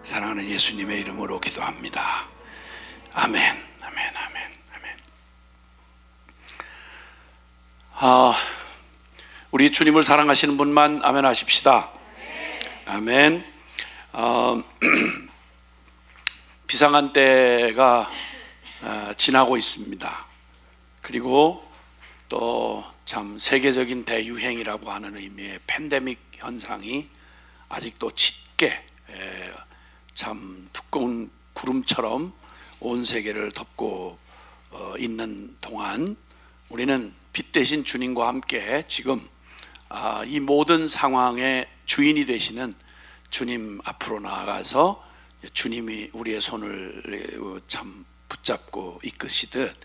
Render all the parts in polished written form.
사랑하는 예수님의 이름으로 기도합니다. 아멘, 아멘, 아멘, 아멘. 우리 주님을 사랑하시는 분만 아멘 하십시다. 아멘. 비상한 때가 지나고 있습니다. 그리고 또 참 세계적인 대유행이라고 하는 의미의 팬데믹 현상이 아직도 짙게 참 두꺼운 구름처럼 온 세계를 덮고 있는 동안 우리는 빛 대신 주님과 함께 지금 이 모든 상황의 주인이 되시는 주님 앞으로 나아가서 주님이 우리의 손을 참 붙잡고 이끄시듯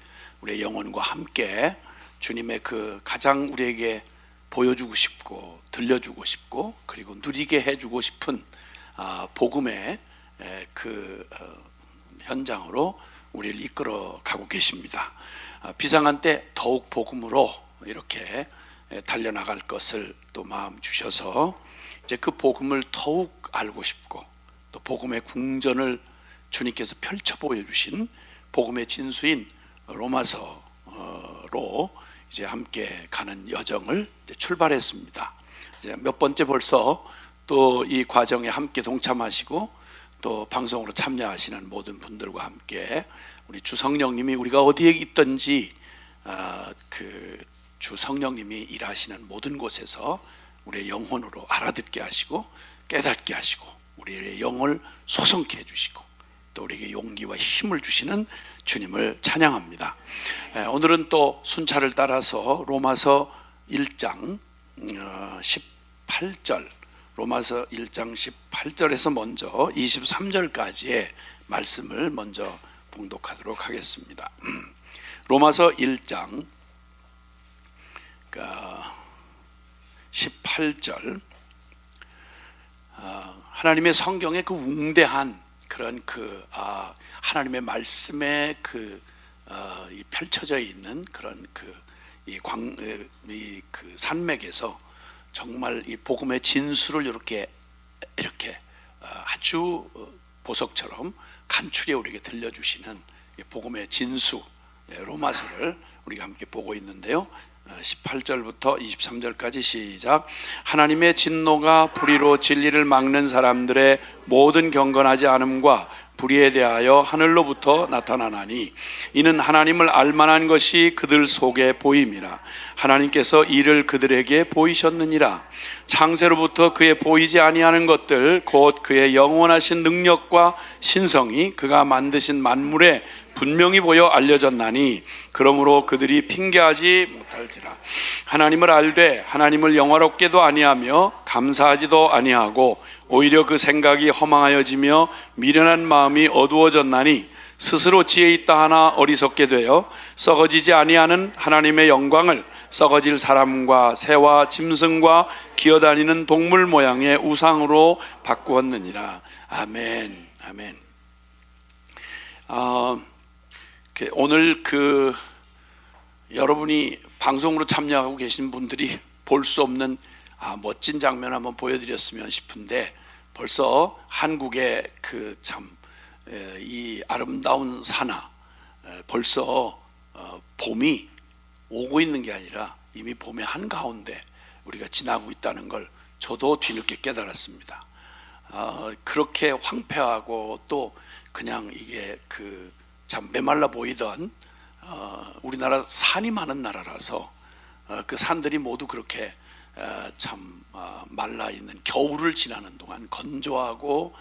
우리의 영혼과 함께 주님의 그 가장 우리에게 보여주고 싶고 들려주고 싶고 그리고 누리게 해주고 싶은 복음의 그 현장으로 우리를 이끌어 가고 계십니다. 비상한 때 더욱 복음으로 이렇게 달려나갈 것을 또 마음 주셔서 이제 그 복음을 더욱 알고 싶고 또 복음의 궁전을 주님께서 펼쳐 보여주신 복음의 진수인 로마서로 이제 함께 가는 여정을 이제 출발했습니다. 이제 몇 번째 벌써 또 이 과정에 함께 동참하시고 또 방송으로 참여하시는 모든 분들과 함께 우리 주 성령님이 우리가 어디에 있든지 그 주 성령님이 일하시는 모든 곳에서 우리의 영혼으로 알아듣게 하시고 깨닫게 하시고 우리의 영을 소성케 해주시고 또 우리에게 용기와 힘을 주시는 주님을 찬양합니다. 오늘은 또 순차를 따라서 로마서 1장 18절 로마서 1장 18절에서 먼저 23절까지의 말씀을 먼저 봉독하도록 하겠습니다. 로마서 1장 18절 하나님의 성경의 그 웅대한 그런 그 하나님의 말씀에 이 펼쳐져 있는 그런 이 산맥에서 정말 이 복음의 진수를 이렇게 아주 보석처럼 간추려 우리에게 들려주시는 복음의 진수 로마서를 우리가 함께 보고 있는데요. 18절부터 23절까지 시작. 하나님의 진노가 불의로 진리를 막는 사람들의 모든 경건하지 않음과 불의에 대하여 하늘로부터 나타나나니 이는 하나님을 알만한 것이 그들 속에 보임이라. 하나님께서 이를 그들에게 보이셨느니라. 창세로부터 그의 보이지 아니하는 것들 곧 그의 영원하신 능력과 신성이 그가 만드신 만물에 분명히 보여 알려졌나니 그러므로 그들이 핑계하지 못할지라. 하나님을 알되 하나님을 영화롭게도 아니하며 감사하지도 아니하고 오히려 그 생각이 허망하여지며 미련한 마음이 어두워졌나니 스스로 지혜 있다 하나 어리석게 되어 썩어지지 아니하는 하나님의 영광을 썩어질 사람과 새와 짐승과 기어다니는 동물 모양의 우상으로 바꾸었느니라. 아멘. 아멘. 오늘 여러분이 방송으로 참여하고 계신 분들이 볼 수 없는 멋진 장면 한번 보여드렸으면 싶은데 벌써 한국의 이 아름다운 산하 벌써 봄이 오고 있는 게 아니라 이미 봄의 한가운데 우리가 지나고 있다는 걸 저도 뒤늦게 깨달았습니다. 그렇게 황폐하고 또 그냥 이게 참 메말라 보이던 우리나라 산이 많은 나라라서 그 산들이 모두 그렇게 참 말라 있는 겨울을 지나는 동안 건조하고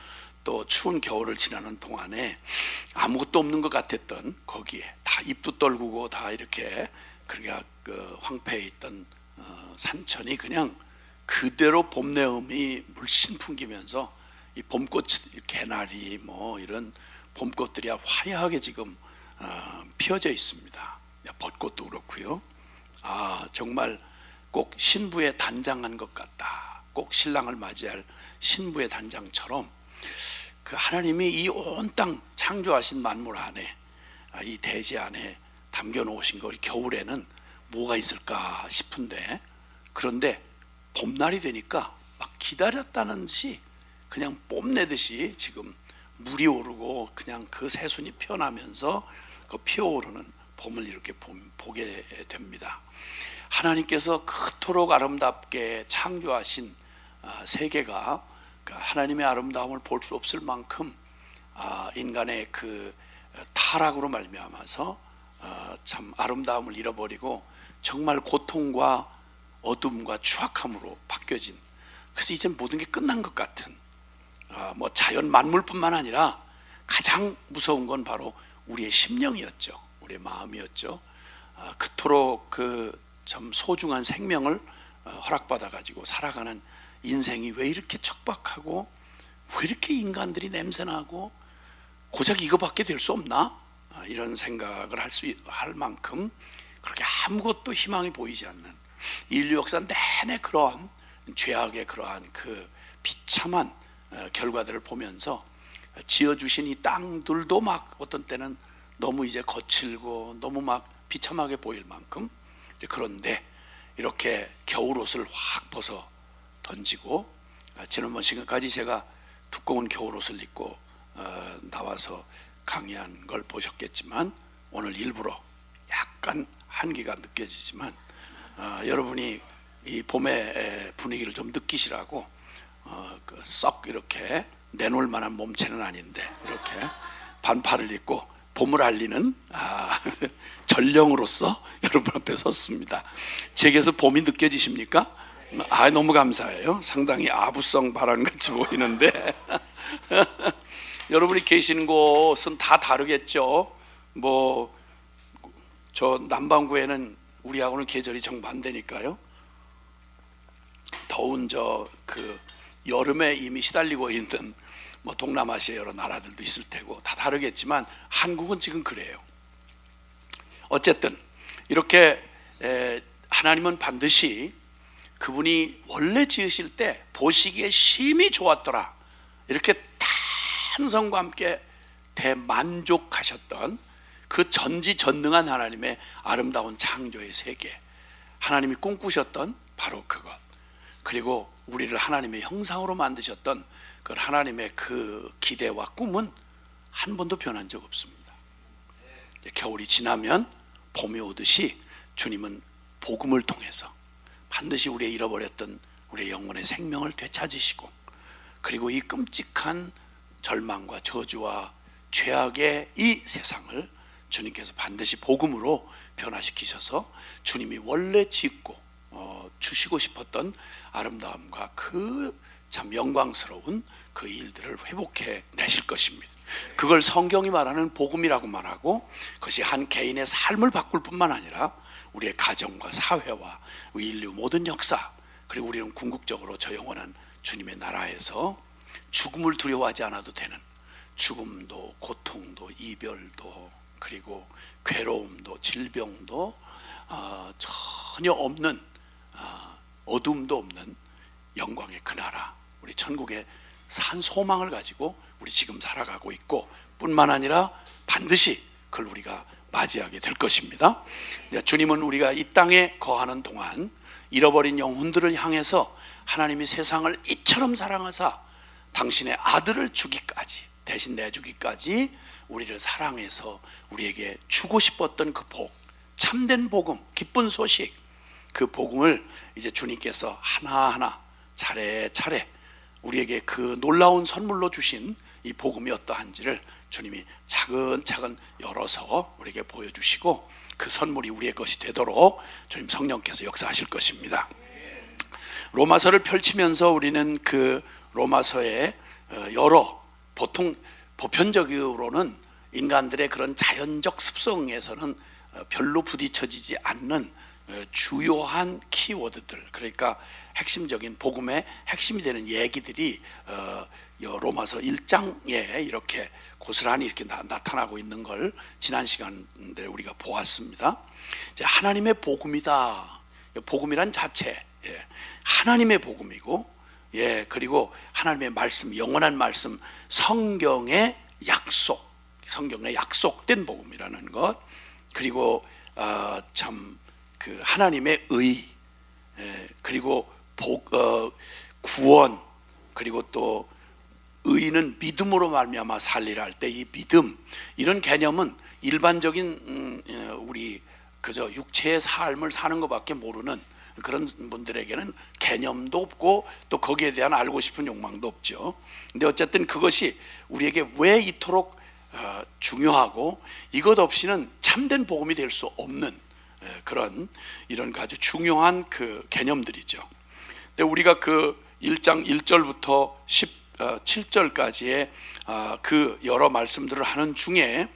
또 추운 겨울을 지나는 동안에 아무것도 없는 것 같았던 거기에 다 잎도 떨구고 다 이렇게 그러니까 황폐해 있던 산천이 그냥 그대로 봄 내음이 물씬 풍기면서 이 봄꽃 개나리 뭐 이런 봄꽃들이 화려하게 지금 피어져 있습니다. 벚꽃도 그렇고요. 정말 꼭 신부의 단장한 것 같다. 꼭 신랑을 맞이할 신부의 단장처럼 그 하나님이 이 온 땅 창조하신 만물 안에 이 대지 안에 담겨 놓으신 거 겨울에는 뭐가 있을까 싶은데 그런데 봄날이 되니까 막 기다렸다는 듯이 그냥 뽐내듯이 지금 물이 오르고 그냥 그 새순이 피어나면서 그 피어오르는 봄을 이렇게 보게 됩니다. 하나님께서 그토록 아름답게 창조하신 세계가 하나님의 아름다움을 볼 수 없을 만큼 인간의 그 타락으로 말미암아서 참 아름다움을 잃어버리고 정말 고통과 어둠과 추악함으로 바뀌어진, 그래서 이제 모든 게 끝난 것 같은 뭐 자연 만물뿐만 아니라 가장 무서운 건 바로 우리의 심령이었죠. 우리의 마음이었죠. 그토록 그 참 소중한 생명을 허락받아 가지고 살아가는 인생이 왜 이렇게 척박하고 왜 이렇게 인간들이 냄새나고 고작 이거밖에 될 수 없나? 이런 생각을 할 만큼 그렇게 아무것도 희망이 보이지 않는 인류 역사 내내 그러한 죄악의 그러한 그 비참한 결과들을 보면서 지어주신 이 땅들도 막 어떤 때는 너무 이제 거칠고 너무 막 비참하게 보일 만큼, 그런데 이렇게 겨울옷을 확 벗어 던지고, 지난번 시간까지 제가 두꺼운 겨울옷을 입고 나와서 강의한 걸 보셨겠지만 오늘 일부러 약간 한기가 느껴지지만 여러분이 이 봄의 분위기를 좀 느끼시라고 썩 이렇게 내놓을 만한 몸체는 아닌데 이렇게 반팔을 입고 봄을 알리는 전령으로서 여러분 앞에 섰습니다. 제게서 봄이 느껴지십니까? 너무 감사해요. 상당히 아부성 발언같이 보이는데 여러분이 계시는 곳은 다 다르겠죠. 뭐 저 남반구에는 우리하고는 계절이 정반대니까요. 더운 그 여름에 이미 시달리고 있는 뭐 동남아시아 여러 나라들도 있을 테고 다 다르겠지만 한국은 지금 그래요. 어쨌든 이렇게 하나님은 반드시 그분이 원래 지으실 때 보시기에 심히 좋았더라, 이렇게 탄성과 함께 대만족하셨던 그 전지전능한 하나님의 아름다운 창조의 세계, 하나님이 꿈꾸셨던 바로 그것, 그리고 우리를 하나님의 형상으로 만드셨던 그 하나님의 그 기대와 꿈은 한 번도 변한 적 없습니다. 겨울이 지나면 봄이 오듯이 주님은 복음을 통해서 반드시 우리의 잃어버렸던 우리의 영혼의 생명을 되찾으시고, 그리고 이 끔찍한 절망과 저주와 죄악의 이 세상을 주님께서 반드시 복음으로 변화시키셔서 주님이 원래 짓고 주시고 싶었던 아름다움과 그 참 영광스러운 그 일들을 회복해 내실 것입니다. 그걸 성경이 말하는 복음이라고 말하고, 그것이 한 개인의 삶을 바꿀 뿐만 아니라 우리의 가정과 사회와 인류 모든 역사, 그리고 우리는 궁극적으로 저 영원한 주님의 나라에서 죽음을 두려워하지 않아도 되는, 죽음도 고통도 이별도 그리고 괴로움도 질병도 전혀 없는, 어둠도 없는 영광의 그 나라, 우리 천국의 산 소망을 가지고 우리 지금 살아가고 있고, 뿐만 아니라 반드시 그걸 우리가 맞이하게 될 것입니다. 주님은 우리가 이 땅에 거하는 동안 잃어버린 영혼들을 향해서 하나님이 세상을 이처럼 사랑하사 당신의 아들을 주기까지, 대신 내주기까지 우리를 사랑해서 우리에게 주고 싶었던 그 복, 참된 복음, 기쁜 소식, 그 복음을 이제 주님께서 하나하나 차례차례 우리에게 그 놀라운 선물로 주신 이 복음이 어떠한지를 주님이 차근차근 열어서 우리에게 보여주시고, 그 선물이 우리의 것이 되도록 주님 성령께서 역사하실 것입니다. 로마서를 펼치면서 우리는 그 로마서의 여러, 보통 보편적으로는 인간들의 그런 자연적 습성에서는 별로 부딪혀지지 않는 주요한 키워드들, 그러니까 핵심적인 복음의 핵심이 되는 얘기들이 로마서 1장에 이렇게 고스란히 이렇게 나타나고 있는 걸 지난 시간에 우리가 보았습니다. 이제 하나님의 복음이다. 복음이란 자체, 하나님의 복음이고, 그리고 하나님의 말씀, 영원한 말씀, 성경의 약속, 성경에 약속된 복음이라는 것, 그리고 참 그 하나님의 의, 그리고 구원, 그리고 또 의인은 믿음으로 말미암아 살리라 할 때 이 믿음, 이런 개념은 일반적인 우리 그저 육체의 삶을 사는 것밖에 모르는 그런 분들에게는 개념도 없고 또 거기에 대한 알고 싶은 욕망도 없죠. 근데 어쨌든 그것이 우리에게 왜 이토록 중요하고 이것 없이는 참된 복음이 될 수 없는 그런 이런 아주 중요한 그 개념들이죠. 근데 우리가 그 1장 1절부터 17절까지의 그 여러 말씀들을 하는 중에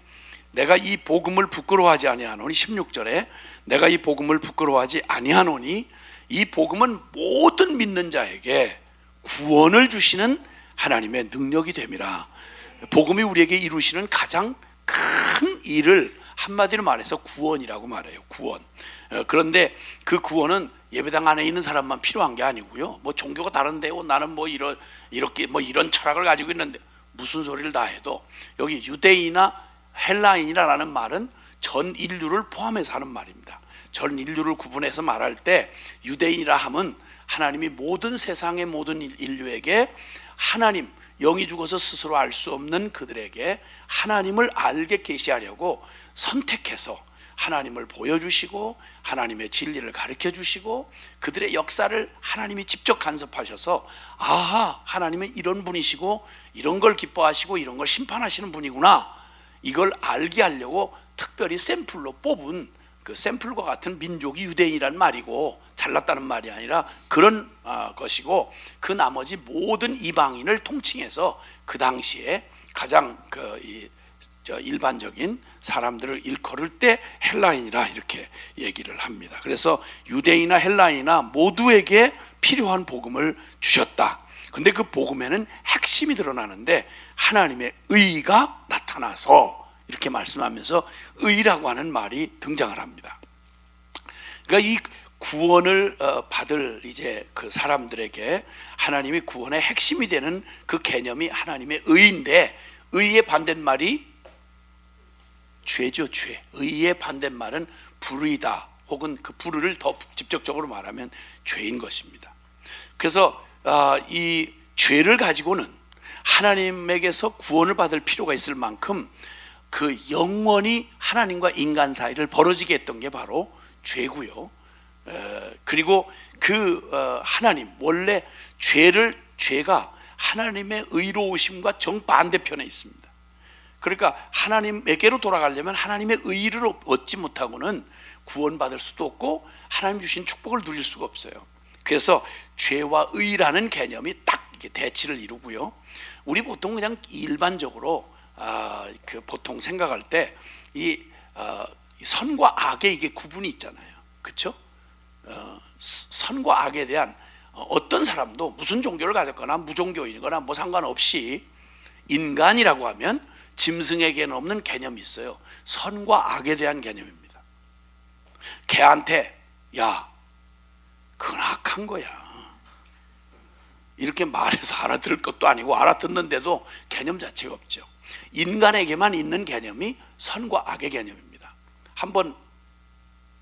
내가 이 복음을 부끄러워하지 아니하노니, 16절에 내가 이 복음을 부끄러워하지 아니하노니 이 복음은 모든 믿는 자에게 구원을 주시는 하나님의 능력이 됨이라. 복음이 우리에게 이루시는 가장 큰 일을 한마디로 말해서 구원이라고 말해요. 구원. 그런데 그 구원은 예배당 안에 있는 사람만 필요한 게 아니고요. 뭐 종교가 다른데요, 나는 뭐 이렇게 뭐 이런 철학을 가지고 있는데, 무슨 소리를 다 해도 여기 유대인이나 헬라인이라는 말은 전 인류를 포함해서 하는 말입니다. 전 인류를 구분해서 말할 때 유대인이라 함은 하나님이 모든 세상의 모든 인류에게 하나님, 영이 죽어서 스스로 알 수 없는 그들에게 하나님을 알게 계시하려고 선택해서 하나님을 보여주시고 하나님의 진리를 가르쳐 주시고 그들의 역사를 하나님이 직접 간섭하셔서, 아하, 하나님은 이런 분이시고 이런 걸 기뻐하시고 이런 걸 심판하시는 분이구나, 이걸 알게 하려고 특별히 샘플로 뽑은 그 샘플과 같은 민족이 유대인이란 말이고, 잘났다는 말이 아니라 그런 것이고, 그 나머지 모든 이방인을 통칭해서 그 당시에 가장 일반적인 사람들을 일컬을 때 헬라인이라 이렇게 얘기를 합니다. 그래서 유대인이나 헬라인이나 모두에게 필요한 복음을 주셨다. 근데 그 복음에는 핵심이 드러나는데 하나님의 의가 나타나서 이렇게 말씀하면서 의라고 하는 말이 등장을 합니다. 그러니까 이 구원을 받을 이제 그 사람들에게 하나님이 구원의 핵심이 되는 그 개념이 하나님의 의인데, 의의 반대말이 죄죠. 죄. 의의 반대말은 불의다, 혹은 그 불의를 더 직접적으로 말하면 죄인 것입니다. 그래서 이 죄를 가지고는 하나님에게서 구원을 받을 필요가 있을 만큼 그 영원히 하나님과 인간 사이를 벌어지게 했던 게 바로 죄고요. 그리고 그 하나님, 원래 죄가 하나님의 의로우심과 정반대편에 있습니다. 그러니까 하나님에게로 돌아가려면 하나님의 의를 얻지 못하고는 구원받을 수도 없고 하나님 주신 축복을 누릴 수가 없어요. 그래서 죄와 의라는 개념이 딱 이렇게 대치를 이루고요. 우리 보통 그냥 일반적으로 그 보통 생각할 때 이 선과 악의 이게 구분이 있잖아요. 그렇죠? 선과 악에 대한 어떤 사람도 무슨 종교를 가졌거나 무종교인이거나 뭐 상관없이 인간이라고 하면 짐승에게는 없는 개념이 있어요. 선과 악에 대한 개념입니다. 개한테 야, 그건 악한 거야, 이렇게 말해서 알아들을 것도 아니고 알아듣는데도 개념 자체가 없죠. 인간에게만 있는 개념이 선과 악의 개념입니다. 한번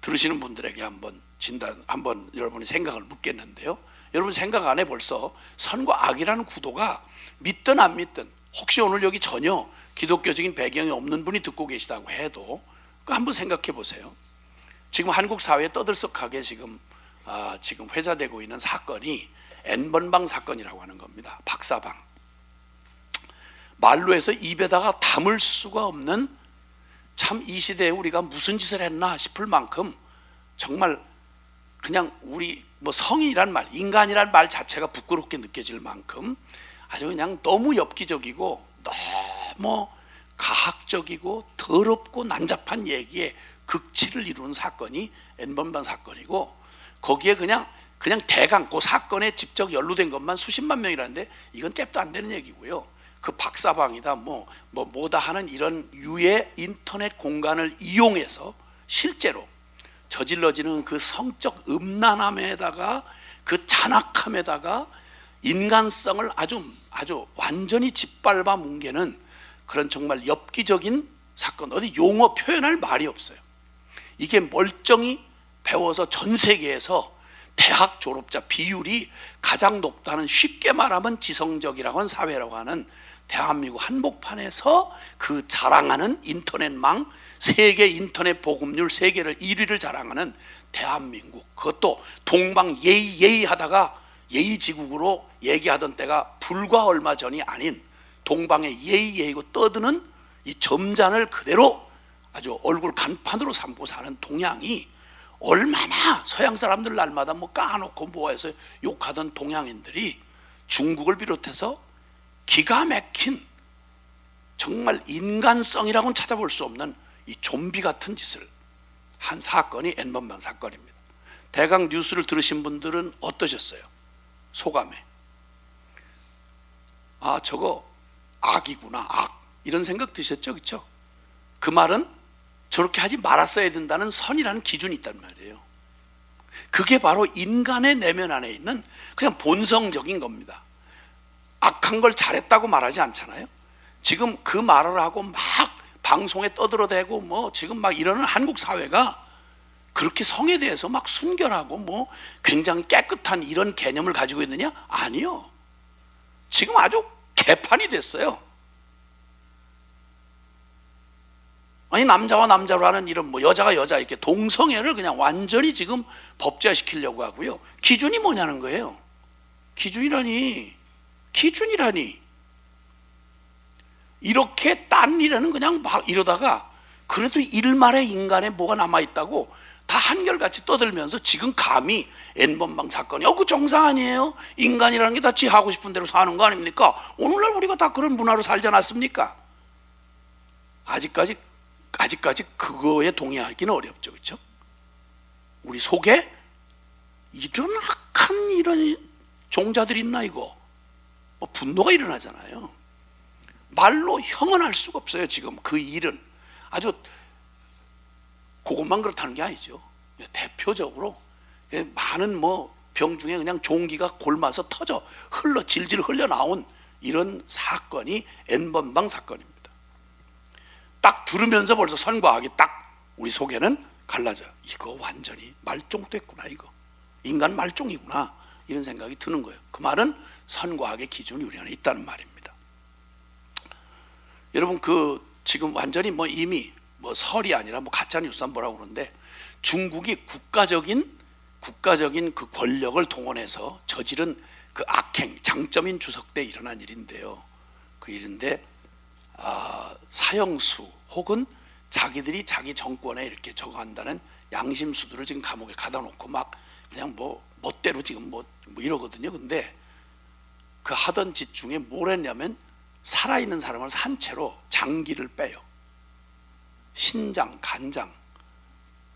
들으시는 분들에게 한번 여러분이 생각을 묻겠는데요. 여러분 생각 안에 벌써 선과 악이라는 구도가 믿든 안 믿든, 혹시 오늘 여기 전혀 기독교적인 배경이 없는 분이 듣고 계시다고 해도 한번 생각해 보세요. 지금 한국 사회에 떠들썩하게 지금 회자되고 있는 사건이 N번방 사건이라고 하는 겁니다. 박사방. 말로 해서 입에다가 담을 수가 없는, 참 이 시대에 우리가 무슨 짓을 했나 싶을 만큼 정말 그냥 우리 뭐 성이란 말, 인간이란 말 자체가 부끄럽게 느껴질 만큼 아주 그냥 너무 엽기적이고 너무 가학적이고 더럽고 난잡한 얘기에 극치를 이루는 사건이 N번방 사건이고, 거기에 그냥 대강 그 사건에 직접 연루된 것만 수십만 명이라는데 이건 잽도 안 되는 얘기고요. 그 박사방이다 뭐다 하는 이런 유의 인터넷 공간을 이용해서 실제로 저질러지는 그 성적 음란함에다가 그 잔악함에다가 인간성을 아주 완전히 짓밟아 뭉개는 그런 정말 엽기적인 사건, 어디 용어 표현할 말이 없어요. 이게 멀쩡히 배워서 전 세계에서 대학 졸업자 비율이 가장 높다는, 쉽게 말하면 지성적이라고 하는 사회라고 하는 대한민국 한복판에서 그 자랑하는 인터넷망, 세계 인터넷 보급률 세계를 1위를 자랑하는 대한민국, 그것도 동방 예의 하다가 예의지국으로 얘기하던 때가 불과 얼마 전이 아닌 동방의 예의고 떠드는 이 점잔을 그대로 아주 얼굴 간판으로 삼고 사는 동양이 얼마나 서양 사람들 날마다 뭐 까놓고 뭐해서 욕하던 동양인들이 중국을 비롯해서 기가 막힌, 정말 인간성이라고는 찾아볼 수 없는 이 좀비 같은 짓을 한 사건이 N번방 사건입니다. 대강 뉴스를 들으신 분들은 어떠셨어요? 소감에. 아, 저거 악이구나, 악, 이런 생각 드셨죠? 그렇죠? 그 말은 저렇게 하지 말았어야 된다는 선이라는 기준이 있단 말이에요. 그게 바로 인간의 내면 안에 있는 그냥 본성적인 겁니다. 악한 걸 잘했다고 말하지 않잖아요. 지금 그 말을 하고 막 방송에 떠들어대고 뭐 지금 막 이러는 한국 사회가 그렇게 성에 대해서 막 순결하고 뭐 굉장히 깨끗한 이런 개념을 가지고 있느냐? 아니요. 지금 아주 개판이 됐어요. 아니, 남자와 남자로 하는 이런 뭐 여자가 여자 이렇게 동성애를 그냥 완전히 지금 법제화시키려고 하고요. 기준이 뭐냐는 거예요. 기준이라니 이렇게 딴 일에는 그냥 막 이러다가 그래도 일말의 인간에 뭐가 남아있다고 다 한결같이 떠들면서 지금 감히 N번방 사건이 그 정상 아니에요? 인간이라는 게 다 지 하고 싶은 대로 사는 거 아닙니까? 오늘날 우리가 다 그런 문화로 살지 않았습니까? 아직까지 그거에 동의하기는 어렵죠. 그렇죠? 우리 속에 이런 악한 이런 종자들이 있나 이거? 분노가 일어나잖아요. 말로 형언할 수가 없어요. 지금 그 일은 아주 그것만 그렇다는 게 아니죠. 대표적으로 많은 뭐 병 중에 그냥 종기가 골마서 터져 질질 흘러 나온 이런 사건이 N번방 사건입니다. 딱 들으면서 벌써 선과 악이 딱 우리 속에는 갈라져요. 이거 완전히 말종됐구나, 이거 인간 말종이구나, 이런 생각이 드는 거예요. 그 말은 선과 악의 기준이 우리 안에 있다는 말입니다. 여러분, 그 지금 완전히 뭐 이미 뭐 설이 아니라 뭐 가짜 뉴스 뭐라고 그러는데, 중국이 국가적인 그 권력을 동원해서 저지른 그 악행, 장점인 추석 때 일어난 일인데요. 그 일인데 사형수 혹은 자기들이 자기 정권에 이렇게 저거한다는 양심수들을 지금 감옥에 가다 놓고 막 그냥 뭐 멋대로 지금 뭐 이러거든요. 근데 그 하던 짓 중에 뭘 했냐면 살아있는 사람을 산채로 장기를 빼요. 신장, 간장,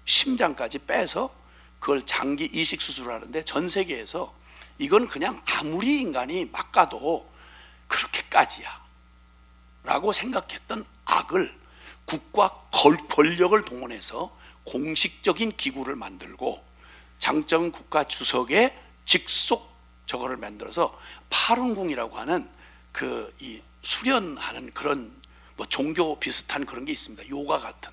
심장까지 빼서 그걸 장기 이식 수술을 하는데, 전 세계에서 이건 그냥 아무리 인간이 막가도 그렇게까지야 라고 생각했던 악을 국가 권력을 동원해서 공식적인 기구를 만들고 장점 국가 주석의 직속 저거를 만들어서 파룬궁이라고 하는 그 이 수련하는 그런 뭐 종교 비슷한 그런 게 있습니다. 요가 같은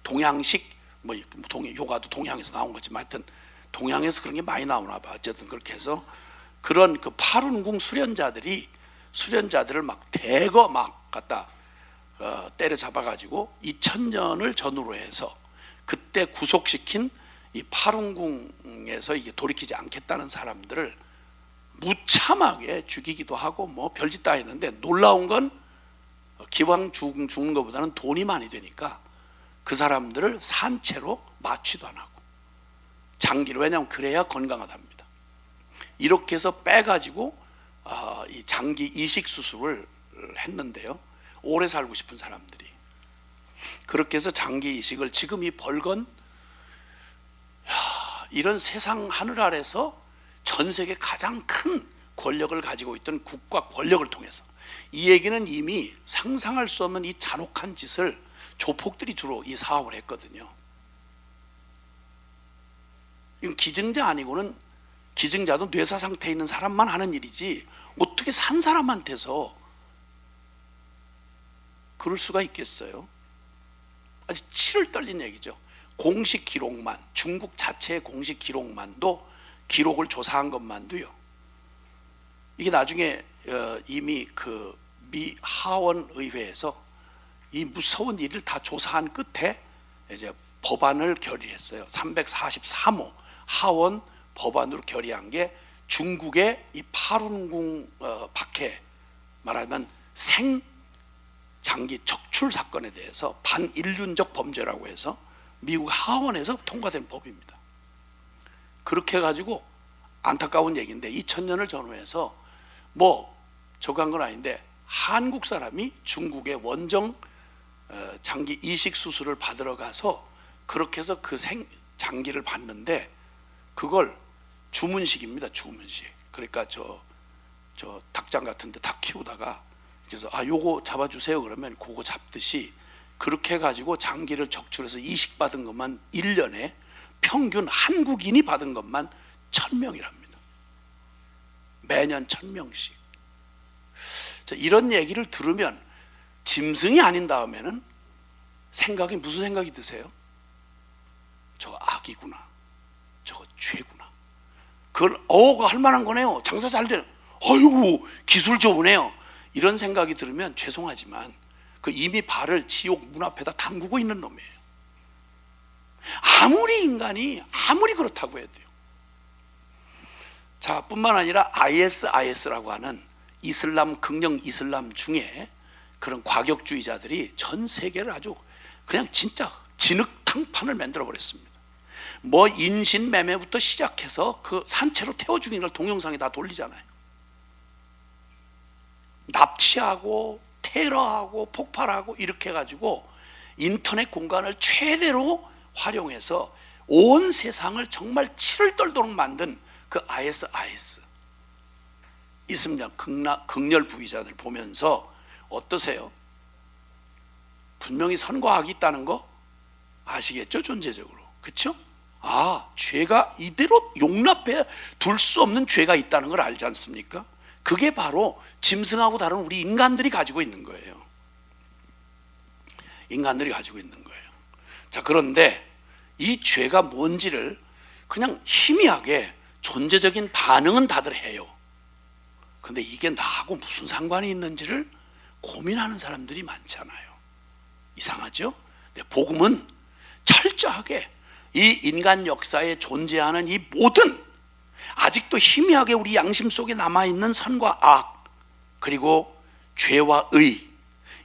동양식 뭐 요가도 동양에서 나온 거지만 하여튼 동양에서 그런 게 많이 나오나 봐. 어쨌든 그렇게 해서 그런 그 파룬궁 수련자들을 막 대거 막 갖다 때려잡아 가지고 2000년을 전후로 해서 그때 구속시킨 이 파룬궁에서 이게 돌이키지 않겠다는 사람들을 무참하게 죽이기도 하고 뭐 별짓 다 했는데, 놀라운 건 기왕 죽는 것보다는 돈이 많이 되니까 그 사람들을 산채로 마취도 안 하고 장기로, 왜냐하면 그래야 건강하답니다. 이렇게 해서 빼가지고 이 장기 이식 수술을 했는데요. 오래 살고 싶은 사람들이 그렇게 해서 장기 이식을 지금 이 벌건 이런 세상 하늘 아래서 전 세계 가장 큰 권력을 가지고 있던 국가 권력을 통해서, 이 얘기는 이미 상상할 수 없는 이 잔혹한 짓을 조폭들이 주로 이 사업을 했거든요. 이건 기증자 아니고는, 기증자도 뇌사 상태에 있는 사람만 하는 일이지 어떻게 산 사람한테서 그럴 수가 있겠어요? 아주 치를 떨린 얘기죠. 공식 기록만, 중국 자체의 공식 기록만도 기록을 조사한 것만도요. 이게 나중에 이미 그 미 하원 의회에서 이 무서운 일을 다 조사한 끝에 이제 법안을 결의했어요. 343호 하원 법안으로 결의한 게 중국의 이 파룬궁 박해, 말하면 생장기 적출 사건에 대해서 반인륜적 범죄라고 해서 미국 하원에서 통과된 법입니다. 그렇게 해가지고 안타까운 얘기인데 2000년을 전후해서 뭐 저거 한 건 아닌데 한국 사람이 중국의 원정 장기 이식 수술을 받으러 가서 그렇게 해서 그 장기를 받는데 그걸 주문식입니다. 주문식. 그러니까 저 닭장 같은데 닭 키우다가 그래서 요거 잡아주세요 그러면 그거 잡듯이 그렇게 해가지고 장기를 적출해서 이식받은 것만 1년에 평균 한국인이 받은 것만 1000명이랍니다. 매년 1000명씩. 이런 얘기를 들으면 짐승이 아닌 다음에는 무슨 생각이 드세요? 저거 악이구나, 저거 죄구나. 그걸 할 만한 거네요. 장사 잘 되네. 아이고 기술 좋으네요. 이런 생각이 들으면 죄송하지만 그 이미 발을 지옥 문 앞에다 담그고 있는 놈이에요. 아무리 인간이 아무리 그렇다고 해도요. 자, 뿐만 아니라 ISIS라고 하는 이슬람 극령 이슬람 중에 그런 과격주의자들이 전 세계를 아주 그냥 진짜 진흙탕판을 만들어 버렸습니다. 뭐 인신매매부터 시작해서 그 산채로 태워 죽이는 걸 동영상에 다 돌리잖아요. 납치하고 테러하고 폭발하고 이렇게 해가지고 인터넷 공간을 최대로 활용해서 온 세상을 정말 치를 떨도록 만든 그 ISIS 이슬람 극렬 부위자들 보면서 어떠세요? 분명히 선과 악이 있다는 거 아시겠죠? 존재적으로. 그렇죠? 죄가 이대로 용납해 둘 수 없는 죄가 있다는 걸 알지 않습니까? 그게 바로 짐승하고 다른 우리 인간들이 가지고 있는 거예요. 인간들이 가지고 있는 거예요. 자, 그런데 이 죄가 뭔지를 그냥 희미하게 존재적인 반응은 다들 해요. 근데 이게 나하고 무슨 상관이 있는지를 고민하는 사람들이 많잖아요. 이상하죠? 복음은 철저하게 이 인간 역사에 존재하는 이 모든 아직도 희미하게 우리 양심 속에 남아있는 선과 악 그리고 죄와 의,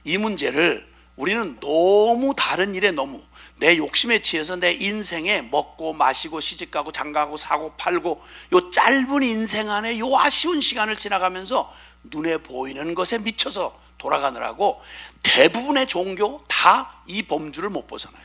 이 문제를 우리는 너무 다른 일에 너무 내 욕심에 취해서 내 인생에 먹고 마시고 시집가고 장가고 사고 팔고 요 짧은 인생 안에 요 아쉬운 시간을 지나가면서 눈에 보이는 것에 미쳐서 돌아가느라고 대부분의 종교 다 이 범주를 못 벗어나요.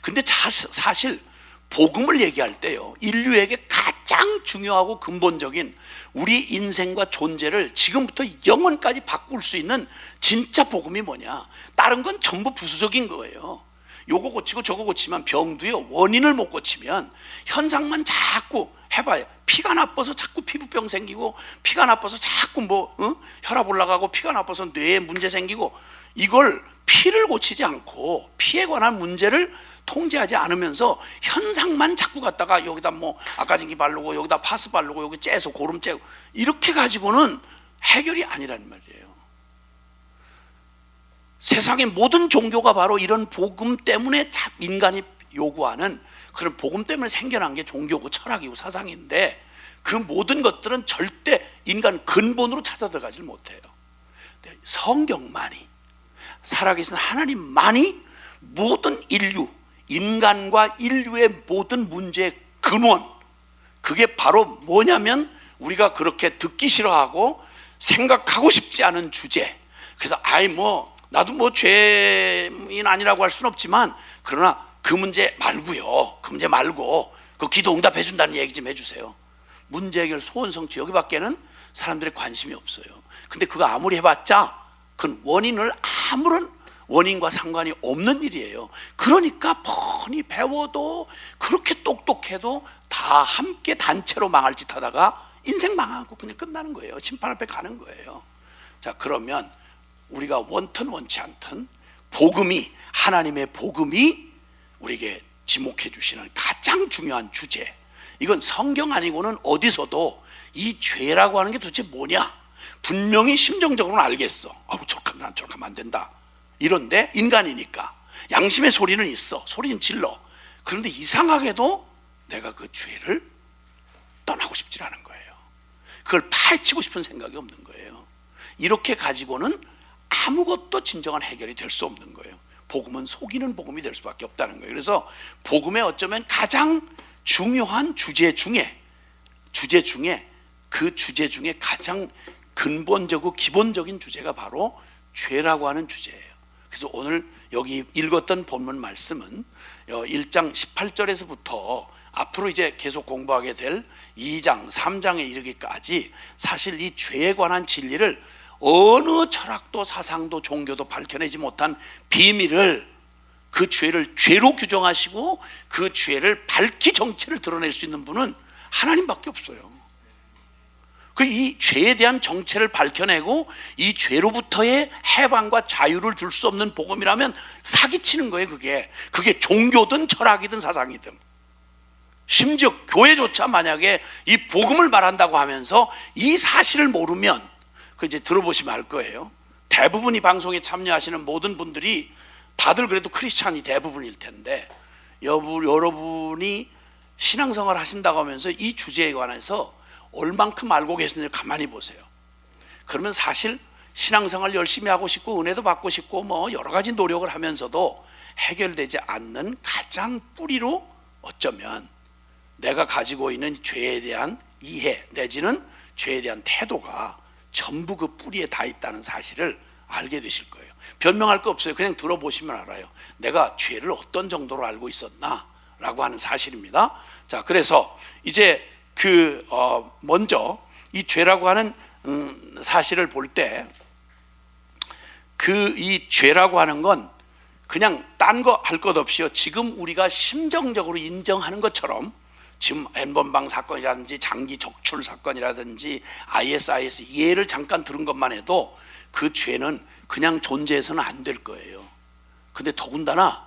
근데 사실 복음을 얘기할 때요, 인류에게 가장 중요하고 근본적인 우리 인생과 존재를 지금부터 영원까지 바꿀 수 있는 진짜 복음이 뭐냐? 다른 건 전부 부수적인 거예요. 요거 고치고 저거 고치면 병도요, 원인을 못 고치면 현상만 자꾸 해봐요. 피가 나빠서 자꾸 피부병 생기고, 피가 나빠서 자꾸 혈압 올라가고, 피가 나빠서 뇌에 문제 생기고, 이걸 피를 고치지 않고 피에 관한 문제를 통제하지 않으면서 현상만 자꾸 갖다가 여기다 아까진기 바르고 여기다 파스 바르고 여기 째서 고름 째고 이렇게 가지고는 해결이 아니란 말이에요. 세상의 모든 종교가 바로 이런 복음 때문에 인간이 요구하는 그런 복음 때문에 생겨난 게 종교고 철학이고 사상인데, 그 모든 것들은 절대 인간 근본으로 찾아 들어가질 못해요. 성경만이, 살아계신 하나님만이 모든 인간과 인류의 모든 문제의 근원, 그게 바로 뭐냐면 우리가 그렇게 듣기 싫어하고 생각하고 싶지 않은 주제. 그래서 나도 죄인 아니라고 할 수는 없지만, 그러나 그 문제 말고요, 그 문제 말고 그 기도 응답해 준다는 얘기 좀 해주세요. 문제 해결 소원 성취 여기밖에는 사람들의 관심이 없어요. 근데 그거 아무리 해봤자 그건 아무런 원인과 상관이 없는 일이에요. 그러니까 뻔히 배워도 그렇게 똑똑해도 다 함께 단체로 망할 짓 하다가 인생 망하고 그냥 끝나는 거예요. 심판 앞에 가는 거예요. 자, 그러면 우리가 원튼 원치 않든 하나님의 복음이 우리에게 지목해 주시는 가장 중요한 주제, 이건 성경 아니고는 어디서도 이 죄라고 하는 게 도대체 뭐냐, 분명히 심정적으로는 알겠어. 저렇게 하면 안 된다. 이런데 인간이니까 양심의 소리는 있어. 소리는 질러. 그런데 이상하게도 내가 그 죄를 떠나고 싶지 않은 거예요. 그걸 파헤치고 싶은 생각이 없는 거예요. 이렇게 가지고는 아무것도 진정한 해결이 될 수 없는 거예요. 복음은 속이는 복음이 될 수밖에 없다는 거예요. 그래서 복음의 어쩌면 가장 중요한 주제 중에 가장 근본적이고 기본적인 주제가 바로 죄라고 하는 주제예요. 그래서 오늘 여기 읽었던 본문 말씀은 1장 18절에서부터 앞으로 이제 계속 공부하게 될 2장, 3장에 이르기까지 사실 이 죄에 관한 진리를 어느 철학도 사상도 종교도 밝혀내지 못한 비밀을, 그 죄를 죄로 규정하시고 그 죄를 밝히 정체를 드러낼 수 있는 분은 하나님밖에 없어요. 이 죄에 대한 정체를 밝혀내고 이 죄로부터의 해방과 자유를 줄 수 없는 복음이라면 사기치는 거예요. 그게 종교든 철학이든 사상이든. 심지어 교회조차 만약에 이 복음을 말한다고 하면서 이 사실을 모르면, 그 이제 들어보시면 알 거예요. 대부분 이 방송에 참여하시는 모든 분들이 다들 그래도 크리스찬이 대부분일 텐데, 여러분이 신앙생활 하신다고 하면서 이 주제에 관해서 얼만큼 알고 계시는지 가만히 보세요. 그러면 사실 신앙생활 열심히 하고 싶고 은혜도 받고 싶고 뭐 여러 가지 노력을 하면서도 해결되지 않는 가장 뿌리로 어쩌면 내가 가지고 있는 죄에 대한 이해 내지는 죄에 대한 태도가 전부 그 뿌리에 다 있다는 사실을 알게 되실 거예요. 변명할 거 없어요. 그냥 들어보시면 알아요. 내가 죄를 어떤 정도로 알고 있었나 라고 하는 사실입니다. 자, 그래서 이제 먼저 이 죄라고 하는 사실을 볼 때 이 죄라고 하는 건 그냥 딴 거 할 것 없이요, 지금 우리가 심정적으로 인정하는 것처럼 지금 N번방 사건이라든지 장기 적출 사건이라든지 ISIS 예를 잠깐 들은 것만 해도 그 죄는 그냥 존재해서는 안 될 거예요. 근데 더군다나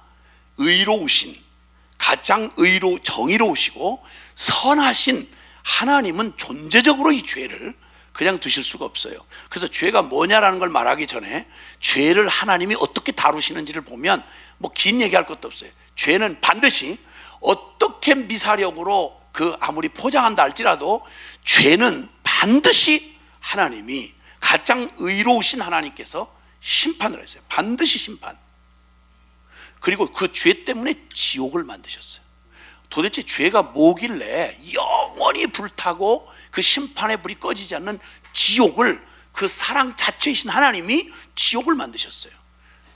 가장 정의로우시고 선하신 하나님은 존재적으로 이 죄를 그냥 두실 수가 없어요. 그래서 죄가 뭐냐라는 걸 말하기 전에 죄를 하나님이 어떻게 다루시는지를 보면 뭐 긴 얘기할 것도 없어요. 죄는 반드시 어떻게 미사력으로 아무리 포장한다 할지라도 죄는 반드시 하나님이 가장 의로우신 하나님께서 심판을 했어요. 반드시 심판. 그리고 그 죄 때문에 지옥을 만드셨어요. 도대체 죄가 뭐길래 영원히 불타고 그 심판의 불이 꺼지지 않는 지옥을, 그 사랑 자체이신 하나님이 지옥을 만드셨어요.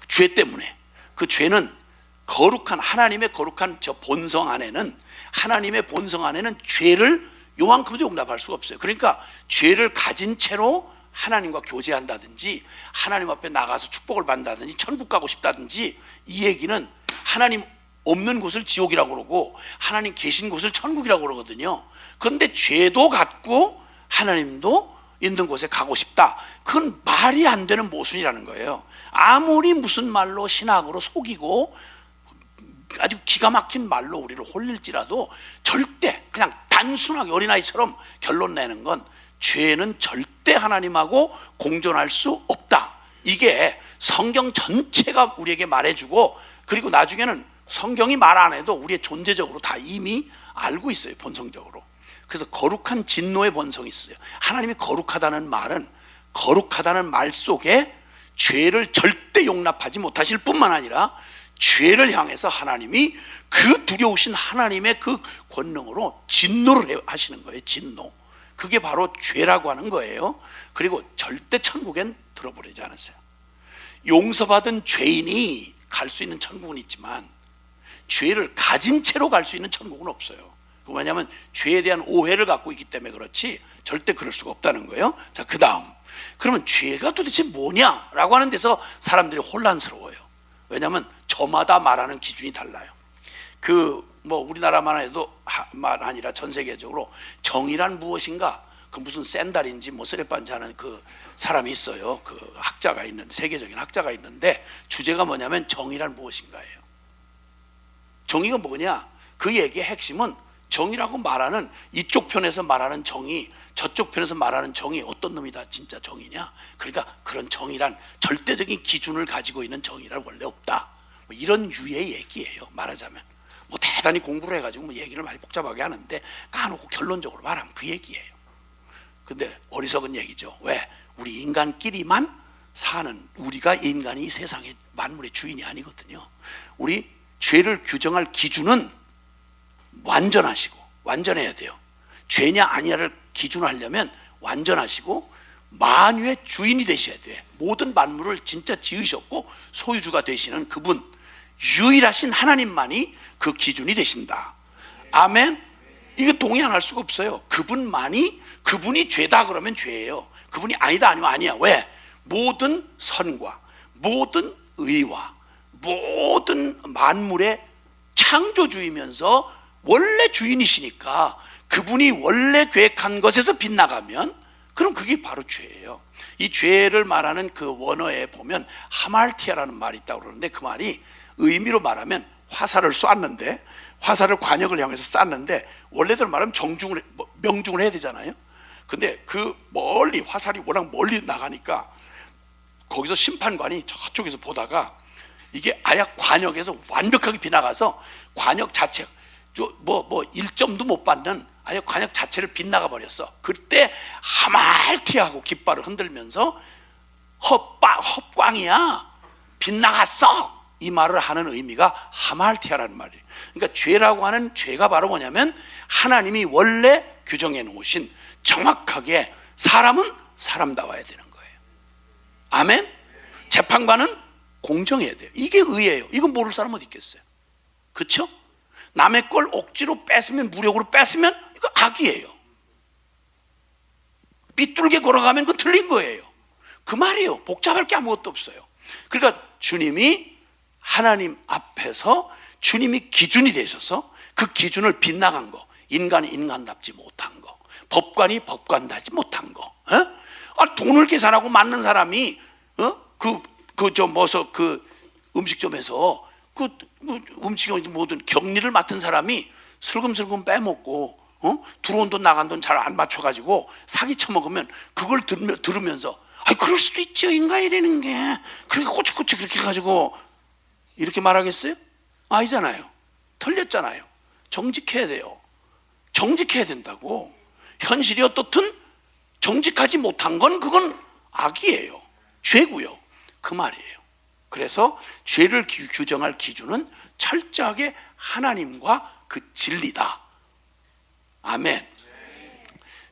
죄 때문에. 그 죄는 거룩한 하나님의 거룩한 저 본성 안에는, 하나님의 본성 안에는 죄를 요만큼도 용납할 수가 없어요. 그러니까 죄를 가진 채로 하나님과 교제한다든지 하나님 앞에 나가서 축복을 받는다든지 천국 가고 싶다든지, 이 얘기는 하나님 없는 곳을 지옥이라고 그러고 하나님 계신 곳을 천국이라고 그러거든요. 그런데 죄도 갖고 하나님도 있는 곳에 가고 싶다, 그건 말이 안 되는 모순이라는 거예요. 아무리 무슨 말로 신학으로 속이고 아주 기가 막힌 말로 우리를 홀릴지라도 절대 그냥 단순하게 어린아이처럼 결론 내는 건 죄는 절대 하나님하고 공존할 수 없다. 이게 성경 전체가 우리에게 말해주고, 그리고 나중에는 성경이 말 안 해도 우리의 존재적으로 다 이미 알고 있어요. 본성적으로. 그래서 거룩한 진노의 본성이 있어요. 하나님이 거룩하다는 말은, 거룩하다는 말 속에 죄를 절대 용납하지 못하실 뿐만 아니라 죄를 향해서 하나님이 그 두려우신 하나님의 그 권능으로 진노를 하시는 거예요. 진노. 그게 바로 죄라고 하는 거예요. 그리고 절대 천국엔 들어버리지 않았어요. 용서받은 죄인이 갈 수 있는 천국은 있지만 죄를 가진 채로 갈 수 있는 천국은 없어요. 왜냐하면 죄에 대한 오해를 갖고 있기 때문에 그렇지 절대 그럴 수가 없다는 거예요. 자, 그 다음, 그러면 죄가 도대체 뭐냐라고 하는 데서 사람들이 혼란스러워요. 왜냐하면 저마다 말하는 기준이 달라요. 우리나라만 해도 만 아니라 전 세계적으로 정의란 무엇인가, 무슨 샌달인지 쓰레빠인지 하는 그 사람이 있어요. 그 학자가 있는데, 세계적인 학자가 있는데 주제가 뭐냐면 정의란 무엇인가예요. 정의가 뭐냐? 그 얘기의 핵심은 정의라고 말하는 이쪽 편에서 말하는 정의, 저쪽 편에서 말하는 정의, 어떤 놈이 다 진짜 정의냐? 그러니까 그런 정의란 절대적인 기준을 가지고 있는 정의란 원래 없다. 뭐 이런 유의 얘기예요. 말하자면 뭐 대단히 공부를 해가지고 뭐 얘기를 많이 복잡하게 하는데 까놓고 결론적으로 말하면 그 얘기예요. 근데 어리석은 얘기죠. 왜? 우리 인간끼리만 사는, 우리가 인간이 이 세상의 만물의 주인이 아니거든요. 우리 죄를 규정할 기준은 완전하시고, 완전해야 돼요. 죄냐 아니냐를 기준하려면 완전하시고 만유의 주인이 되셔야 돼. 모든 만물을 진짜 지으셨고 소유주가 되시는 그분, 유일하신 하나님만이 그 기준이 되신다. 아멘. 이거 동의 안 할 수가 없어요. 그분이 죄다 그러면 죄예요. 그분이 아니다 아니면 아니야. 왜? 모든 선과 모든 의와 모든 만물의 창조주이면서 원래 주인이시니까 그분이 원래 계획한 것에서 빗나가면 그럼 그게 바로 죄예요. 이 죄를 말하는 그 원어에 보면 하말티아라는 말이 있다고 그러는데 그 말이 의미로 말하면 화살을 쐈는데, 화살을 관역을 향해서 쐈는데 원래대로 말하면 명중을 해야 되잖아요. 근데 그 멀리, 화살이 워낙 멀리 나가니까 거기서 심판관이 저쪽에서 보다가 이게 아예 관역에서 완벽하게 빗나가서 관역 자체 뭐 1점도 못 받는 아예 관역 자체를 빗나가 버렸어. 그때 하말티하고 깃발을 흔들면서 헛광이야, 빗나갔어, 이 말을 하는 의미가 하말티아라는 말이에요. 그러니까 죄라고 하는 죄가 바로 뭐냐면 하나님이 원래 규정해 놓으신 정확하게 사람은 사람다워야 되는 거예요. 아멘. 재판관은 공정해야 돼요. 이게 의예요. 이건 모를 사람 어디 있겠어요? 그렇죠? 남의 걸 억지로 뺏으면, 무력으로 뺏으면 이거 악이에요. 삐뚤게 걸어가면 그건 틀린 거예요. 그 말이에요. 복잡할 게 아무것도 없어요. 그러니까 주님이 하나님 앞에서 주님이 기준이 되셔서 그 기준을 빗나간 거, 인간이 인간답지 못한 거, 법관이 법관답지 못한 거, 돈을 계산하고 맞는 사람이 그 음식점에서 음식이 뭐든 격리를 맡은 사람이 슬금슬금 빼먹고 들어온 돈 나간 돈 잘 안 맞춰가지고 사기 쳐먹으면 그걸 들으면서 그럴 수도 있죠, 인간이라는 게 그렇게 꼬치꼬치 그렇게 해가지고 이렇게 말하겠어요? 아니잖아요. 틀렸잖아요. 정직해야 돼요. 정직해야 된다고. 현실이 어떻든 정직하지 못한 건 그건 악이에요. 죄고요. 그 말이에요. 그래서 죄를 규정할 기준은 철저하게 하나님과 그 진리다. 아멘.